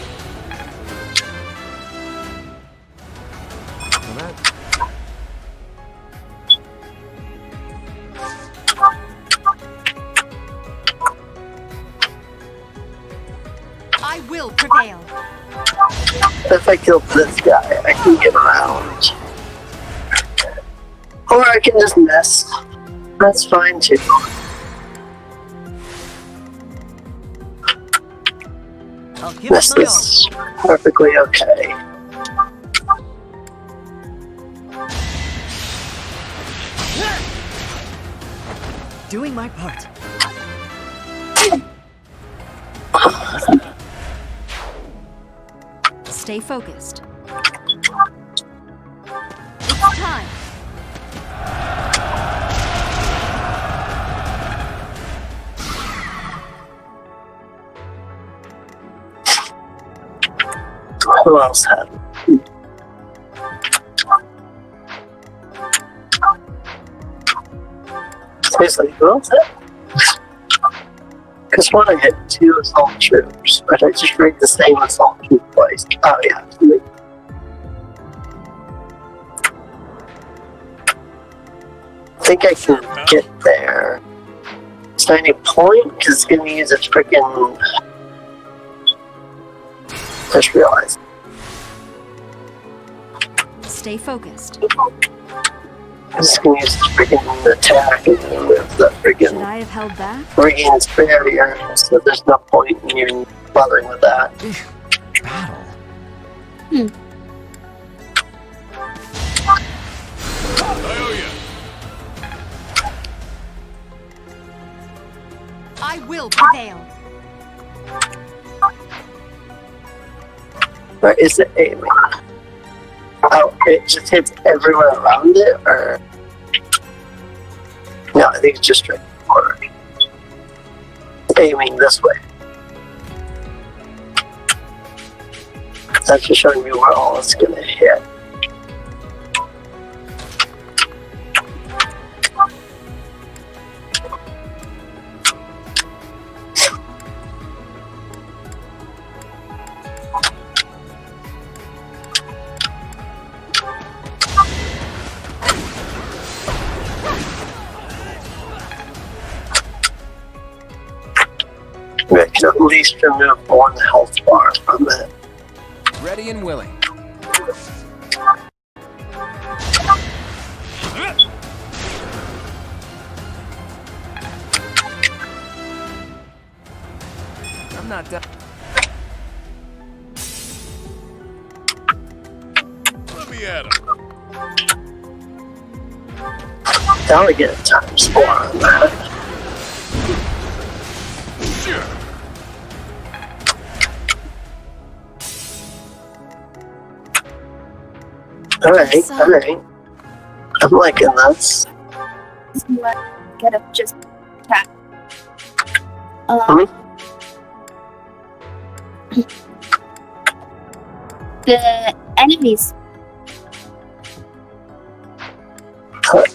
I will prevail. If I kill this guy, I can get around. Or I can just miss. That's fine too. I'll give This it my all. is perfectly okay. Doing my part. Stay focused. It's time. Who else had? Seriously, who else had? Because when I hit 2 assault troops, but I just read the same assault troop twice. Oh yeah, absolutely. I think I can get there. Is there any point? Because it's going to use its freaking... Just realized. Stay focused. I'm just going to use its freaking attack and remove the freaking... Should I have held back? Regains barrier, so there's no point in you bothering with that. Battle? I will prevail. Where is it aiming? Oh, it just hits everywhere around it, or... No, I think it's just straight forward. Aiming this way. That's just showing me where all it's gonna hit. I can at least remove 1 health bar from it. Ready and willing. I'm not done. Let me at him. Now we get times 4 on that. Alright, alright. I'm liking this. Get up, just attack. The enemies.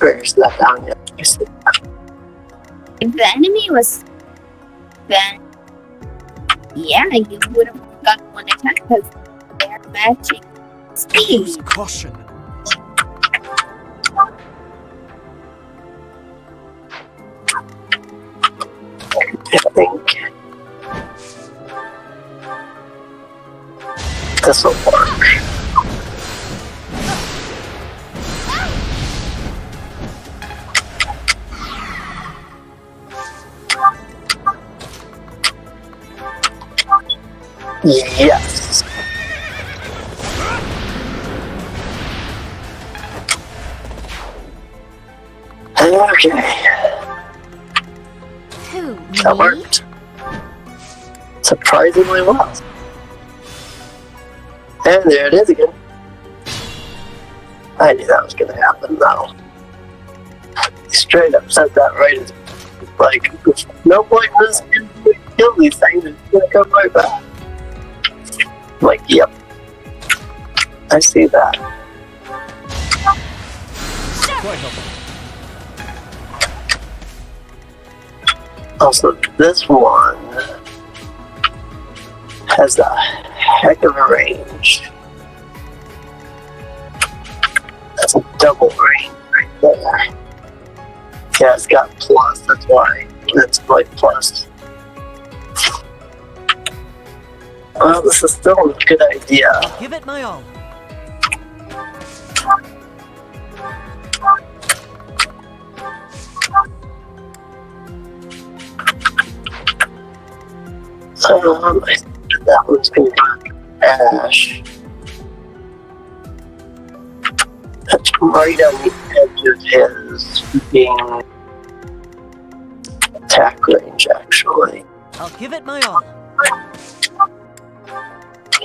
Where's that down yet? If the enemy was then, yeah, you would have got one attack because they're matching speed. Caution. I think this will work. Yes. Okay. Who? That worked. Surprisingly well. And there it is again. I knew that was gonna happen now. Straight up said that right as like no point in this kill these things, it's gonna come right back. I'm like, yep. I see that. Quite helpful. Also, this one has a heck of a range. That's a double range right there. Yeah, it's got plus, that's why. That's like plus. Well, this is still a good idea. Give it my all. I think that one's gonna be Ash. That's right on the edge of his being attack range, actually. I'll give it my all.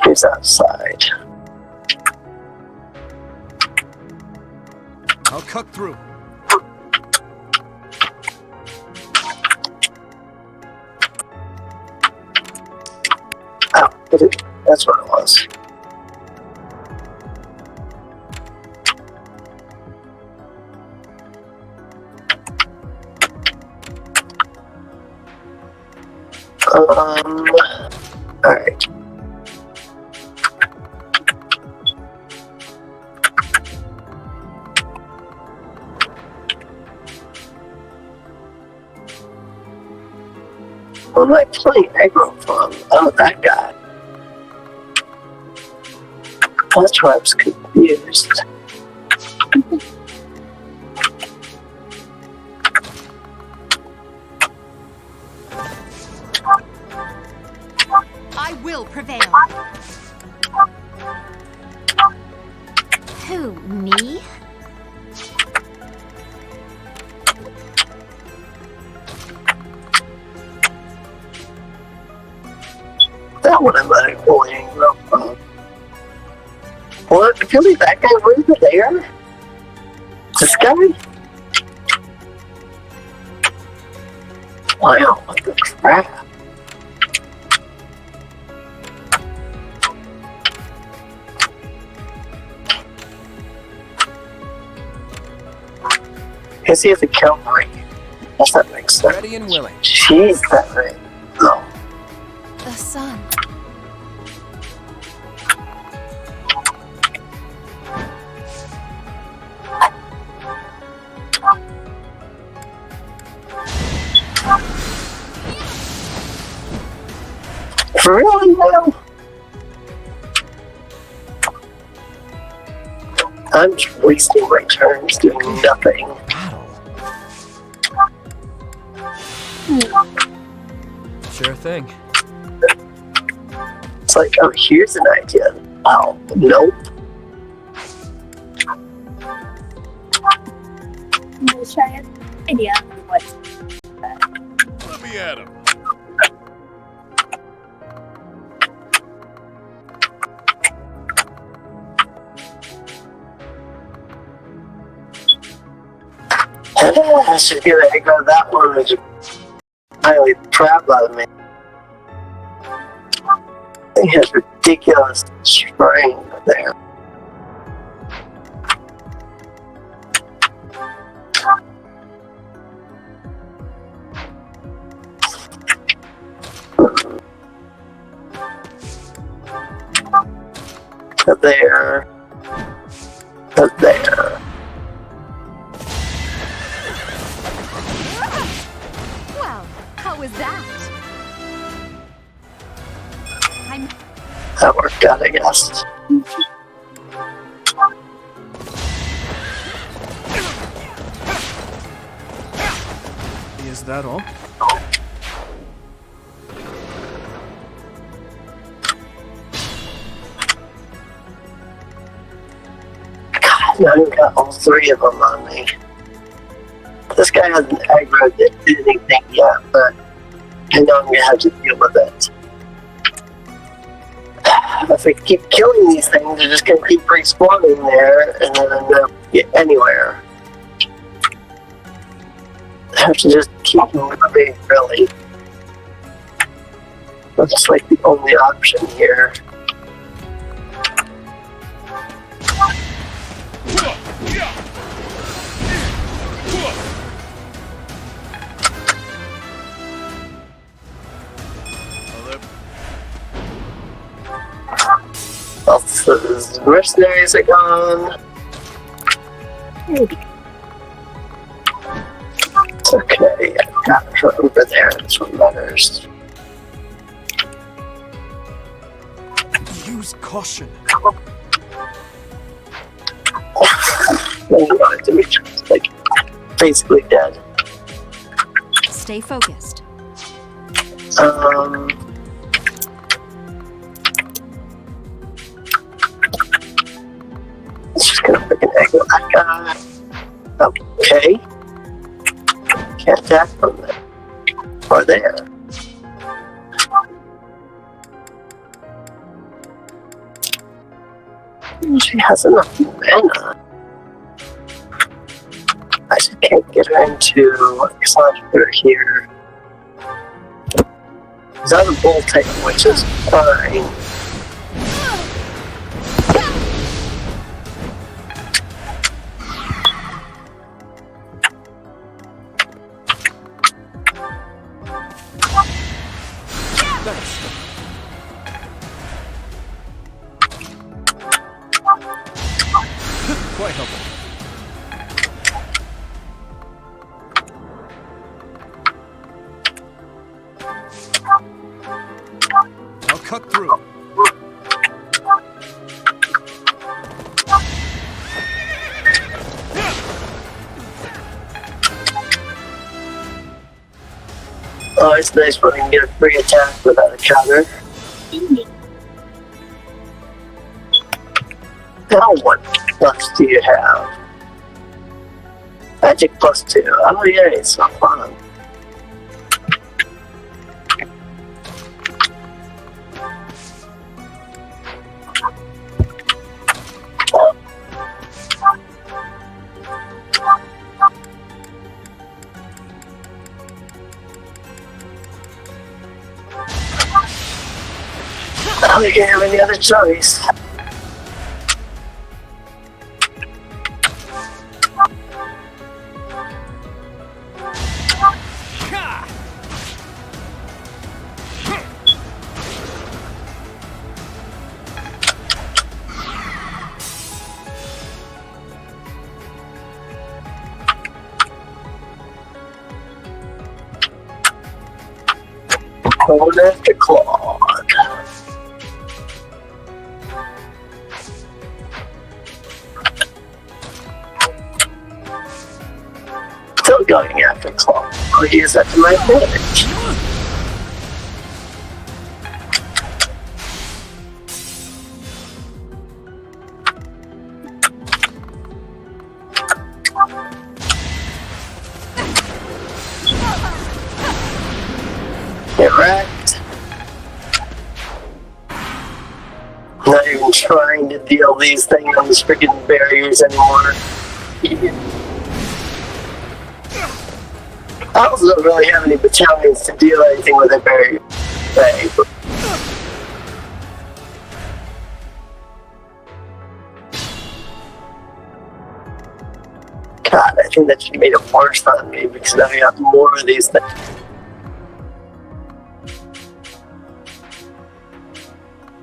He's outside. I'll cut through. Oh, that's what it was. Alright. Who am I playing aggro from? Oh, that guy. That's why I was confused. I will prevail. Who, me? That one I'm not pulling aggro from. What? I feel like that guy was there? This guy? Wow, what the crap? Guess he has a count right. Guess that makes sense. Ready and willing. Jeez, that right. No. The sun. Really now? I'm just wasting my turns doing nothing. Sure thing. like, oh, here's an idea. Oh, nope. I'm gonna try an idea on what. Let me at him. I should get a go. That one was highly crap out of me. He has ridiculous strength there. There. There. Well, how was that? That worked out, I guess. Is that all? Now I've got all three of them on me. This guy hasn't aggroed anything yet, but I know I'm gonna have to deal with it. If I keep killing these things, they're just gonna keep respawning there, and then I'm not get anywhere. I have to just keep moving, really. That's like the only option here. The mercenaries are gone. It's okay, I've got her over there. That's what matters. Use caution. Like, basically dead. Stay focused. Just gonna freaking egg with that guy. Okay. Can't attack from there. Or there. She has enough mana. I just can't get her into Cindered here. She's out of bull type, which is fine. Quite helpful. I'll cut through. Oh, it's nice when I can get a free attack without a counter. Now what plus do you have? Magic +2. Oh yeah, it's so fun. I don't think I have any other choice. Going after Claude. Still going after Claude. I'll use that to my advantage. Get wrecked. Not even trying to deal these things on these freaking barriers anymore. I also don't really have any battalions to deal anything with a barrier. God, I think that should made it worse on me because now I got more of these things.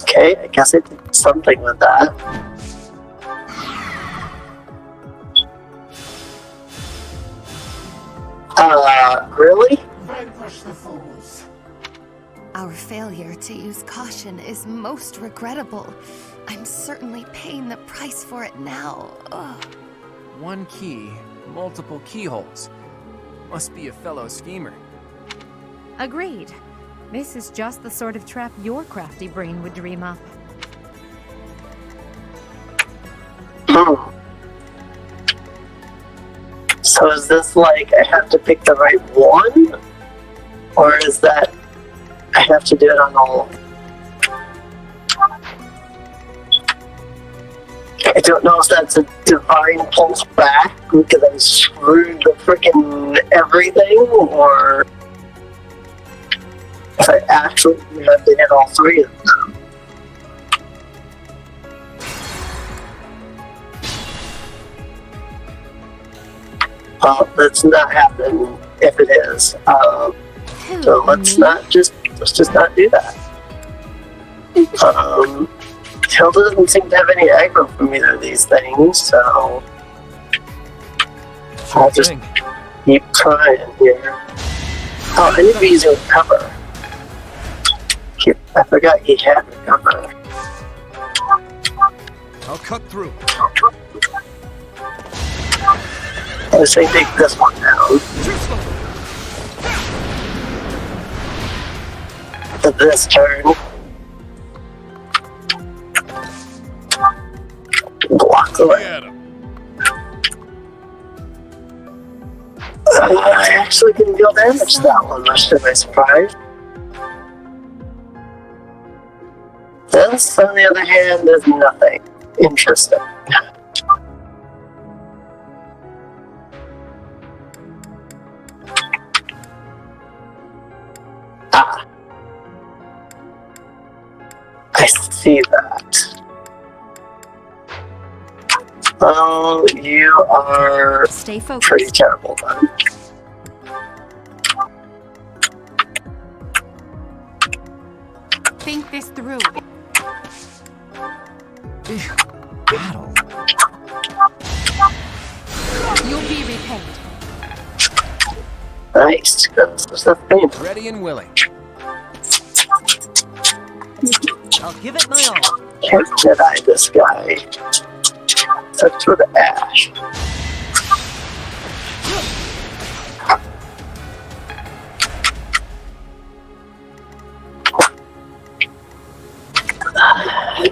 Okay, I guess I did something with that. Really? Vanquish the fools. Our failure to use caution is most regrettable. I'm certainly paying the price for it now. Ugh. One key, multiple keyholes. Must be a fellow schemer. Agreed. This is just the sort of trap your crafty brain would dream up. So is this like I have to pick the right one? Or is that I have to do it on all? I don't know if that's a divine pulse back because I screwed the frickin' everything, or if I actually have to hit all three of them. Let's not happen if it is. So let's just not do that. Tilda doesn't seem to have any aggro from either of these things, so I'll just keep trying here. Oh, I need to be using recover. I forgot he had recover. I'll cut through. Let's say take this one down. For this turn. Block the way. I actually didn't deal damage to that one, much to my surprise. This, on the other hand, is nothing interesting. I see that. Oh, you are Stay focused. Pretty terrible then. Think this through. Battle. You'll be repaid. Nice. That's the thing. Ready and willing. I'll give it my all. Can't Jedi this guy. Except for the ash.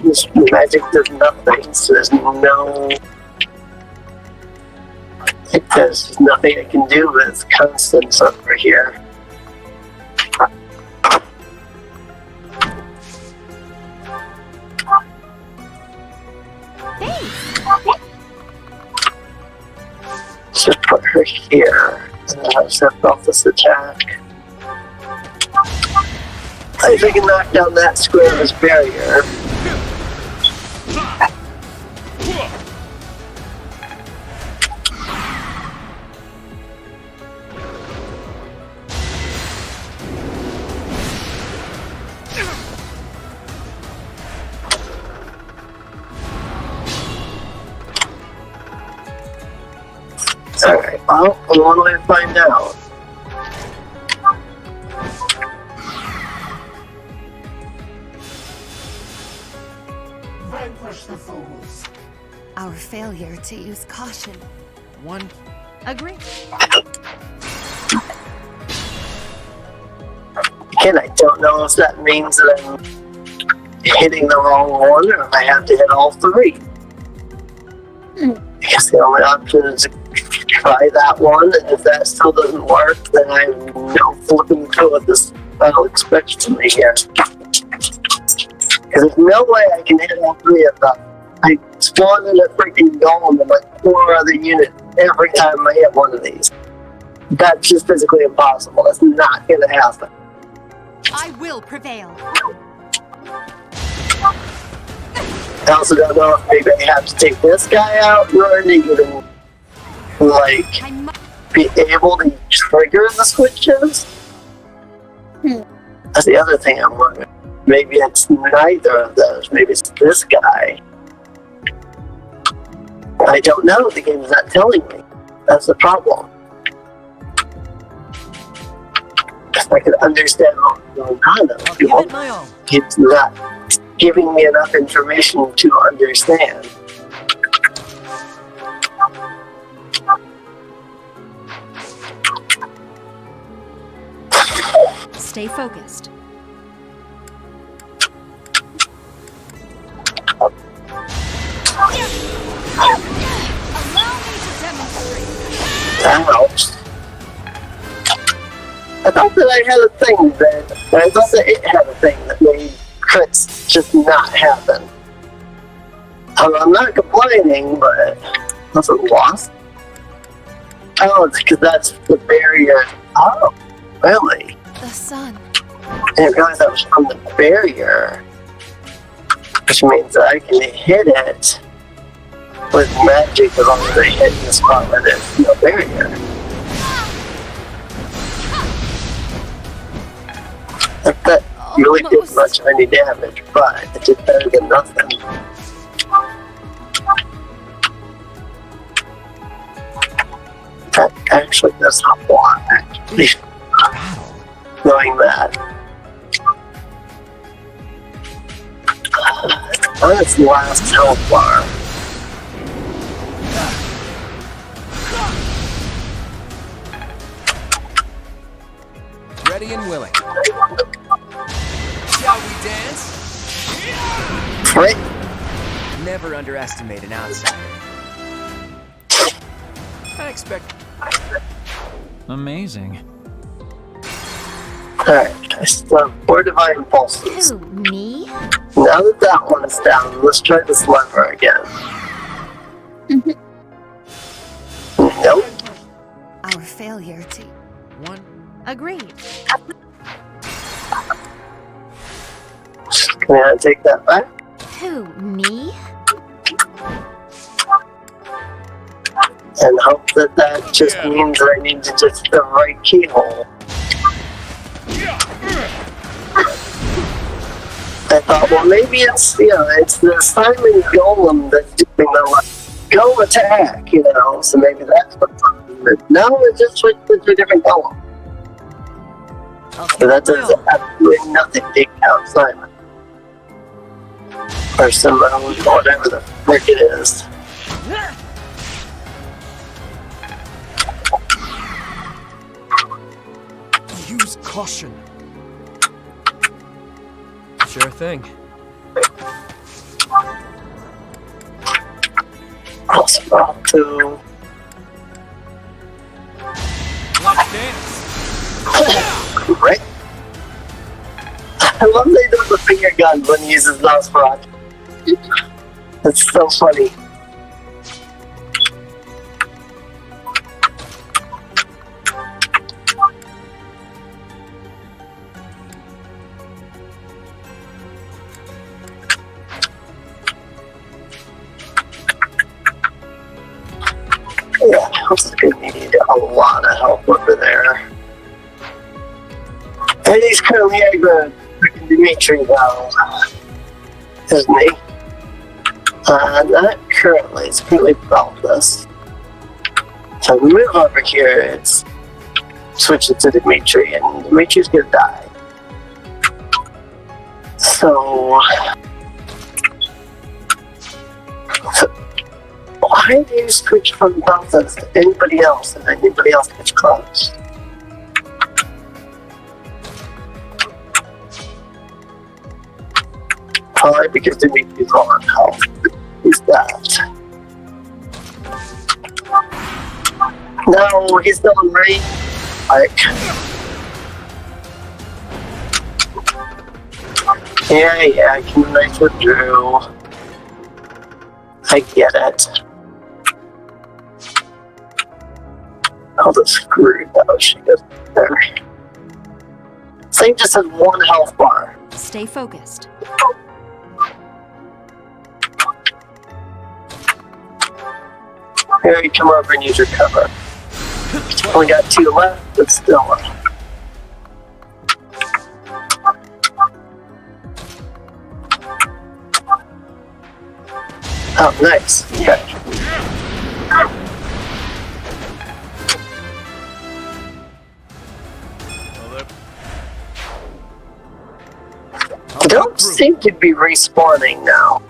This magic does nothing, so there's nothing I can do with constants over here. Just put her here, and then I'll set off this attack. If I can knock down that square of his barrier. Alright, well, one way to find out. Vanquish the fools. Our failure to use caution. One. Agree. Again, I don't know if that means that I'm hitting the wrong one or if I have to hit all three. I guess the only option is to try that one, and if that still doesn't work, then I'm flipping through what this spell expects from me here. Because there's no way I can hit all 3 of them. I spawn in a freaking golem and like 4 other units every time I hit one of these. That's just physically impossible. That's not gonna happen. I will prevail. I also don't know if maybe I have to take this guy out in order to even, like, be able to trigger the switches. That's the other thing I'm wondering. Maybe it's neither of those. Maybe it's this guy. I don't know. The game's not telling me. That's the problem. If I could understand what's going on, it's not giving me enough information to understand. Stay focused. That helps. I thought that I had a thing I thought that it had a thing that made crits just not happen. I'm not complaining, but was it lost? Oh, it's because that's the barrier. Oh, really? The sun. I didn't realize that was from the barrier. Which means that I can hit it with magic as long as I hit the spot where there's no barrier. That really didn't much of any damage, but it did better than nothing. That actually does not want actually. Knowing that. On its last health bar. Ready and willing. Shall we dance? Right. Never underestimate an outsider. I expect. Amazing. Alright, I still have 4 divine pulses. Who, me? Now that that one is down, let's try this lever again. Nope. Our failure to... One. Agreed. Can I take that back? Who, me? And hope that that just means that I need to just hit the right keyhole. I thought, well, maybe it's, it's the Simon Golem that's doing the, go attack, so maybe that's what's happening. But no, it just switched to a different golem. So that does absolutely nothing to take out Simon. Or Simon, or whatever the frick it is. Use caution. Sure thing. Awesome, about to... Let's dance. Great. I love that he does the finger gun when he uses Nosferatu. That's so funny. Yeah, House is gonna need a lot of help over there. And he's currently aggroed freaking Dimitri though, isn't he? Not currently, it's currently Balthus. So we move over here, it's switch it to Dimitri, and Dimitri's gonna die. So why do you switch from Balthus to anybody else and anybody else gets close? Probably because Dimitri's on health. He's that. No, he's still in range. Like, yeah, I can nice withdrew. I get it. Oh, the screw though, she goes there. Thing just has one health bar. Stay focused. Here, you come over and use your cover. Only got 2 left, but still. Oh, nice. Okay. They don't seem to be respawning now.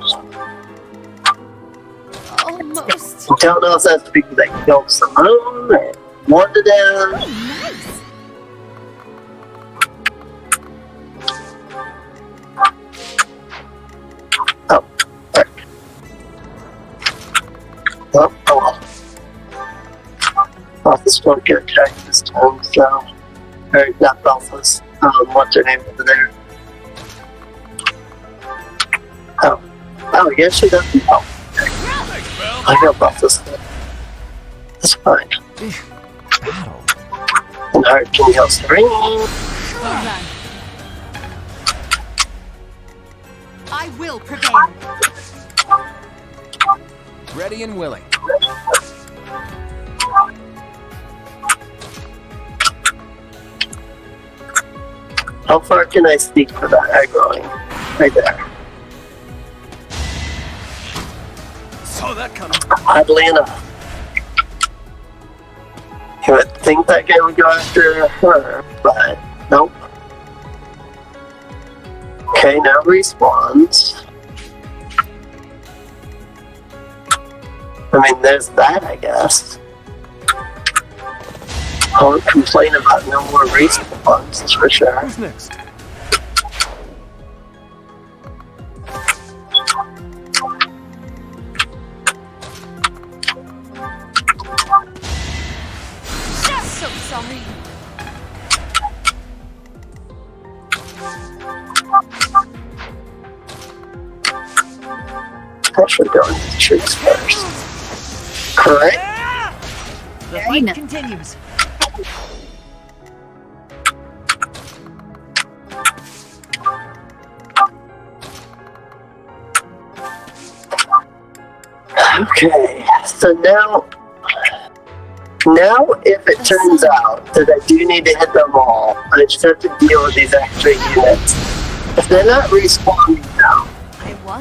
Almost. Don't know if that's because they killed someone or wanted them. Nice. Oh, right. Oh. Balthus won't get attacked this time, so. Or not Balthus. What's her name over there? Oh, yeah, she doesn't help. I know Balthus. That's fine. Battle. And Heart can heal Serene. I will prevail. Ready and willing. How far can I sneak for that aggroing? Right there. Saw that coming. Oddly enough. You would think that guy would go after her, but nope. Okay, now respawns. I mean, there's that, I guess. I won't complain about no more respawns, that's for sure. Who's next? So sorry. I should go into the trees first. Correct? The fight continues. Okay, so now if it turns out that I do need to hit them all, I just have to deal with these extra units. If they're not respawning now,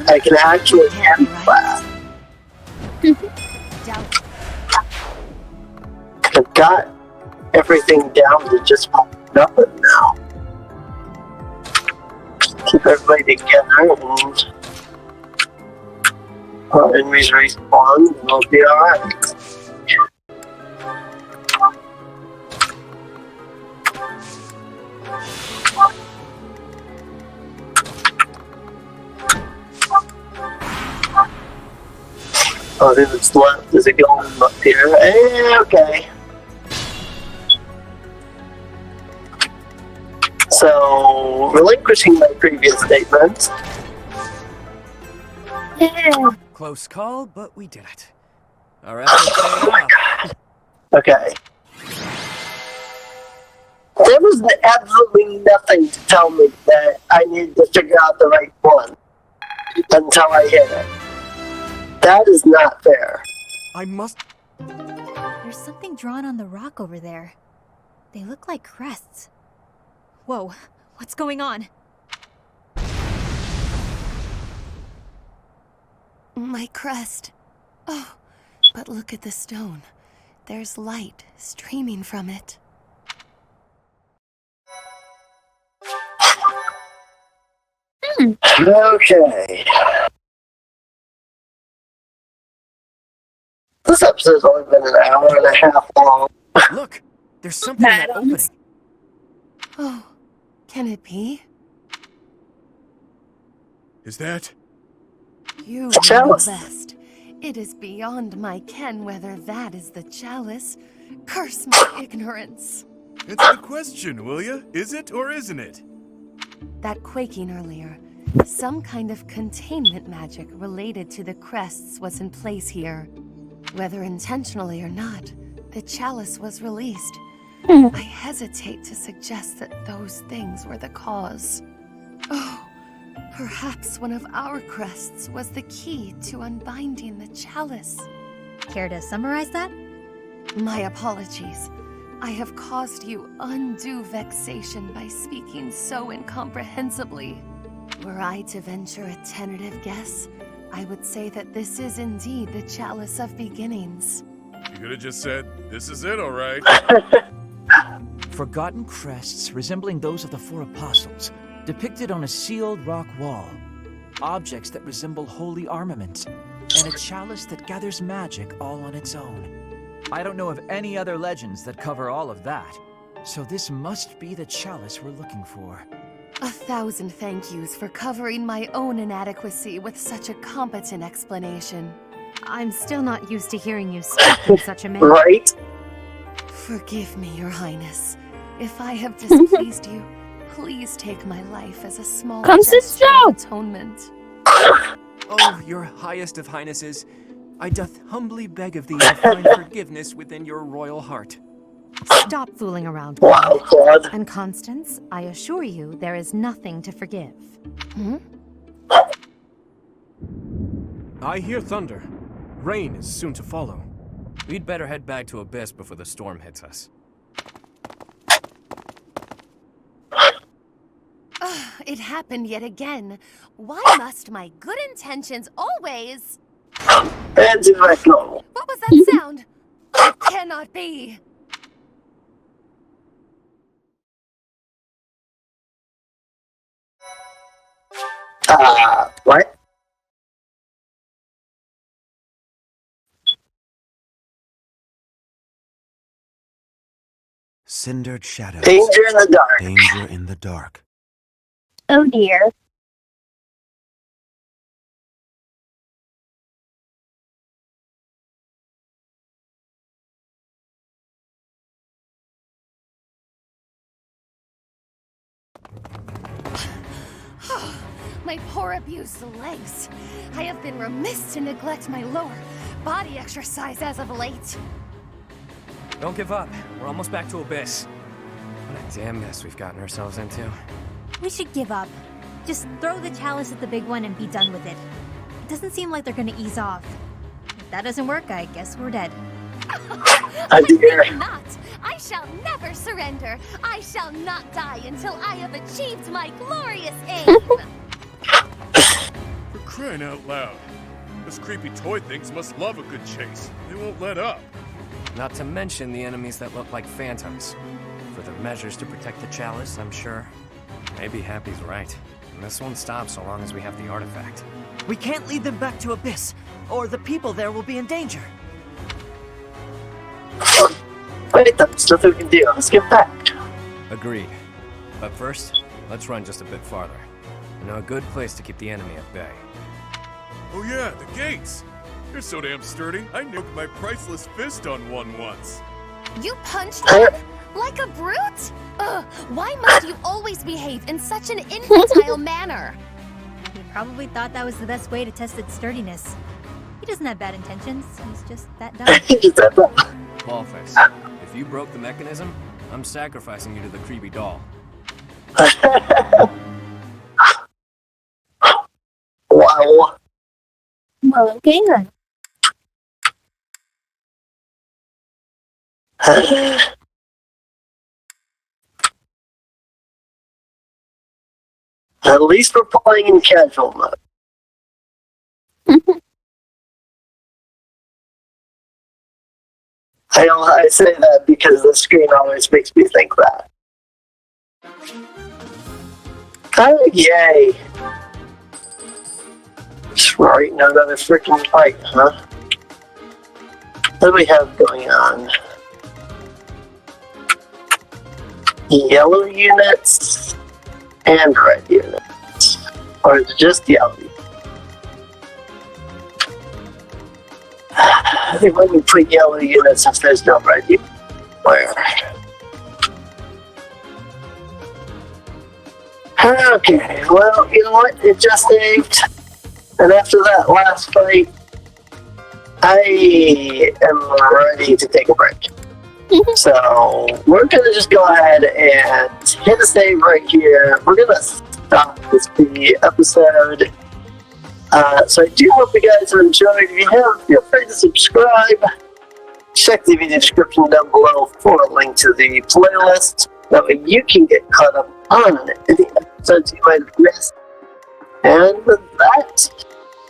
I can actually end that. I've got everything down to just nothing now. Keep everybody together and enemies respawn and we'll be alright. Oh, then it's left. Is it going up here? Okay. So, relinquishing my previous statement. Close call, but we did it. Our efforts paid off. Okay. There was absolutely nothing to tell me that I needed to figure out the right one until I hit it. That is not fair. I must... There's something drawn on the rock over there. They look like crests. Whoa, what's going on? My crest. Oh, but look at the stone. There's light streaming from it. Okay. This episode's only been an hour and a half long. Look, there's something in that opening. Oh, can it be? Is that? You It's a know chalice. best. It is beyond my ken whether that is the chalice. Curse my ignorance. Answer the question, will ya? Is it or isn't it? That quaking earlier. Some kind of containment magic related to the crests was in place here. Whether intentionally or not, the chalice was released. I hesitate to suggest that those things were the cause. Oh, perhaps one of our crests was the key to unbinding the chalice. Care to summarize that? My apologies. I have caused you undue vexation by speaking so incomprehensibly. Were I to venture a tentative guess, I would say that this is indeed the chalice of beginnings. You could have just said, this is it, alright. Forgotten crests resembling those of the four apostles, depicted on a sealed rock wall. Objects that resemble holy armaments, and a chalice that gathers magic all on its own. I don't know of any other legends that cover all of that, so this must be the chalice we're looking for. 1,000 thank yous for covering my own inadequacy with such a competent explanation. I'm still not used to hearing you speak in such a manner. Right? Forgive me, Your Highness. If I have displeased you, please take my life as a small gesture of atonement. Oh, your highest of highnesses, I doth humbly beg of thee to find forgiveness within your royal heart. Stop fooling around. Wow, Claude. And Constance, I assure you there is nothing to forgive. I hear thunder. Rain is soon to follow. We'd better head back to Abyss before the storm hits us. It happened yet again. Why must my good intentions always... And irrational. What was that sound? It cannot be. What? Cindered shadows. Danger in the dark. Danger in the dark. Oh dear. My poor abused legs. I have been remiss to neglect my lower body exercise as of late. Don't give up. We're almost back to Abyss. What a damn mess we've gotten ourselves into. We should give up. Just throw the chalice at the big one and be done with it. It doesn't seem like they're gonna ease off. If that doesn't work, I guess we're dead. I think not. I shall never surrender. I shall not die until I have achieved my glorious aim. For crying out loud. Those creepy toy things must love a good chase. They won't let up. Not to mention the enemies that look like phantoms. For their measures to protect the chalice, I'm sure. Maybe Happy's right. And this won't stop so long as we have the artifact. We can't lead them back to Abyss, or the people there will be in danger. Wait, that's nothing we can do. Let's get back. Agreed. But first, let's run just a bit farther. I know a good place to keep the enemy at bay. Oh yeah, the gates. They're so damn sturdy, I nuked my priceless fist on one once. You punched me like a brute? Ugh, why must you always behave in such an infantile manner? He probably thought that was the best way to test its sturdiness. He doesn't have bad intentions, he's just that dumb. Ballface, if you broke the mechanism, I'm sacrificing you to the creepy doll. Wow. Well, okay then. At least we're playing in casual mode. I say that because the screen always makes me think that. Oh, yay. Right, now another freaking fight, huh? What do we have going on? Yellow units and red units. Or is it just yellow? only when you put yellow units if there's no red unit. Where? Okay, well, you know what? It just ached. And after that last fight, I am ready to take a break. So, we're gonna just go ahead and hit a save right here. We're gonna stop this episode. So I do hope you guys have enjoyed. If you have, feel free to subscribe. Check the video description down below for a link to the playlist. That way you can get caught up on any episodes you might have missed. And with that,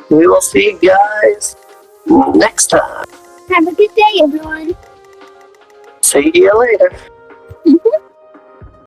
we will see you guys next time. Have a good day, everyone. See you later.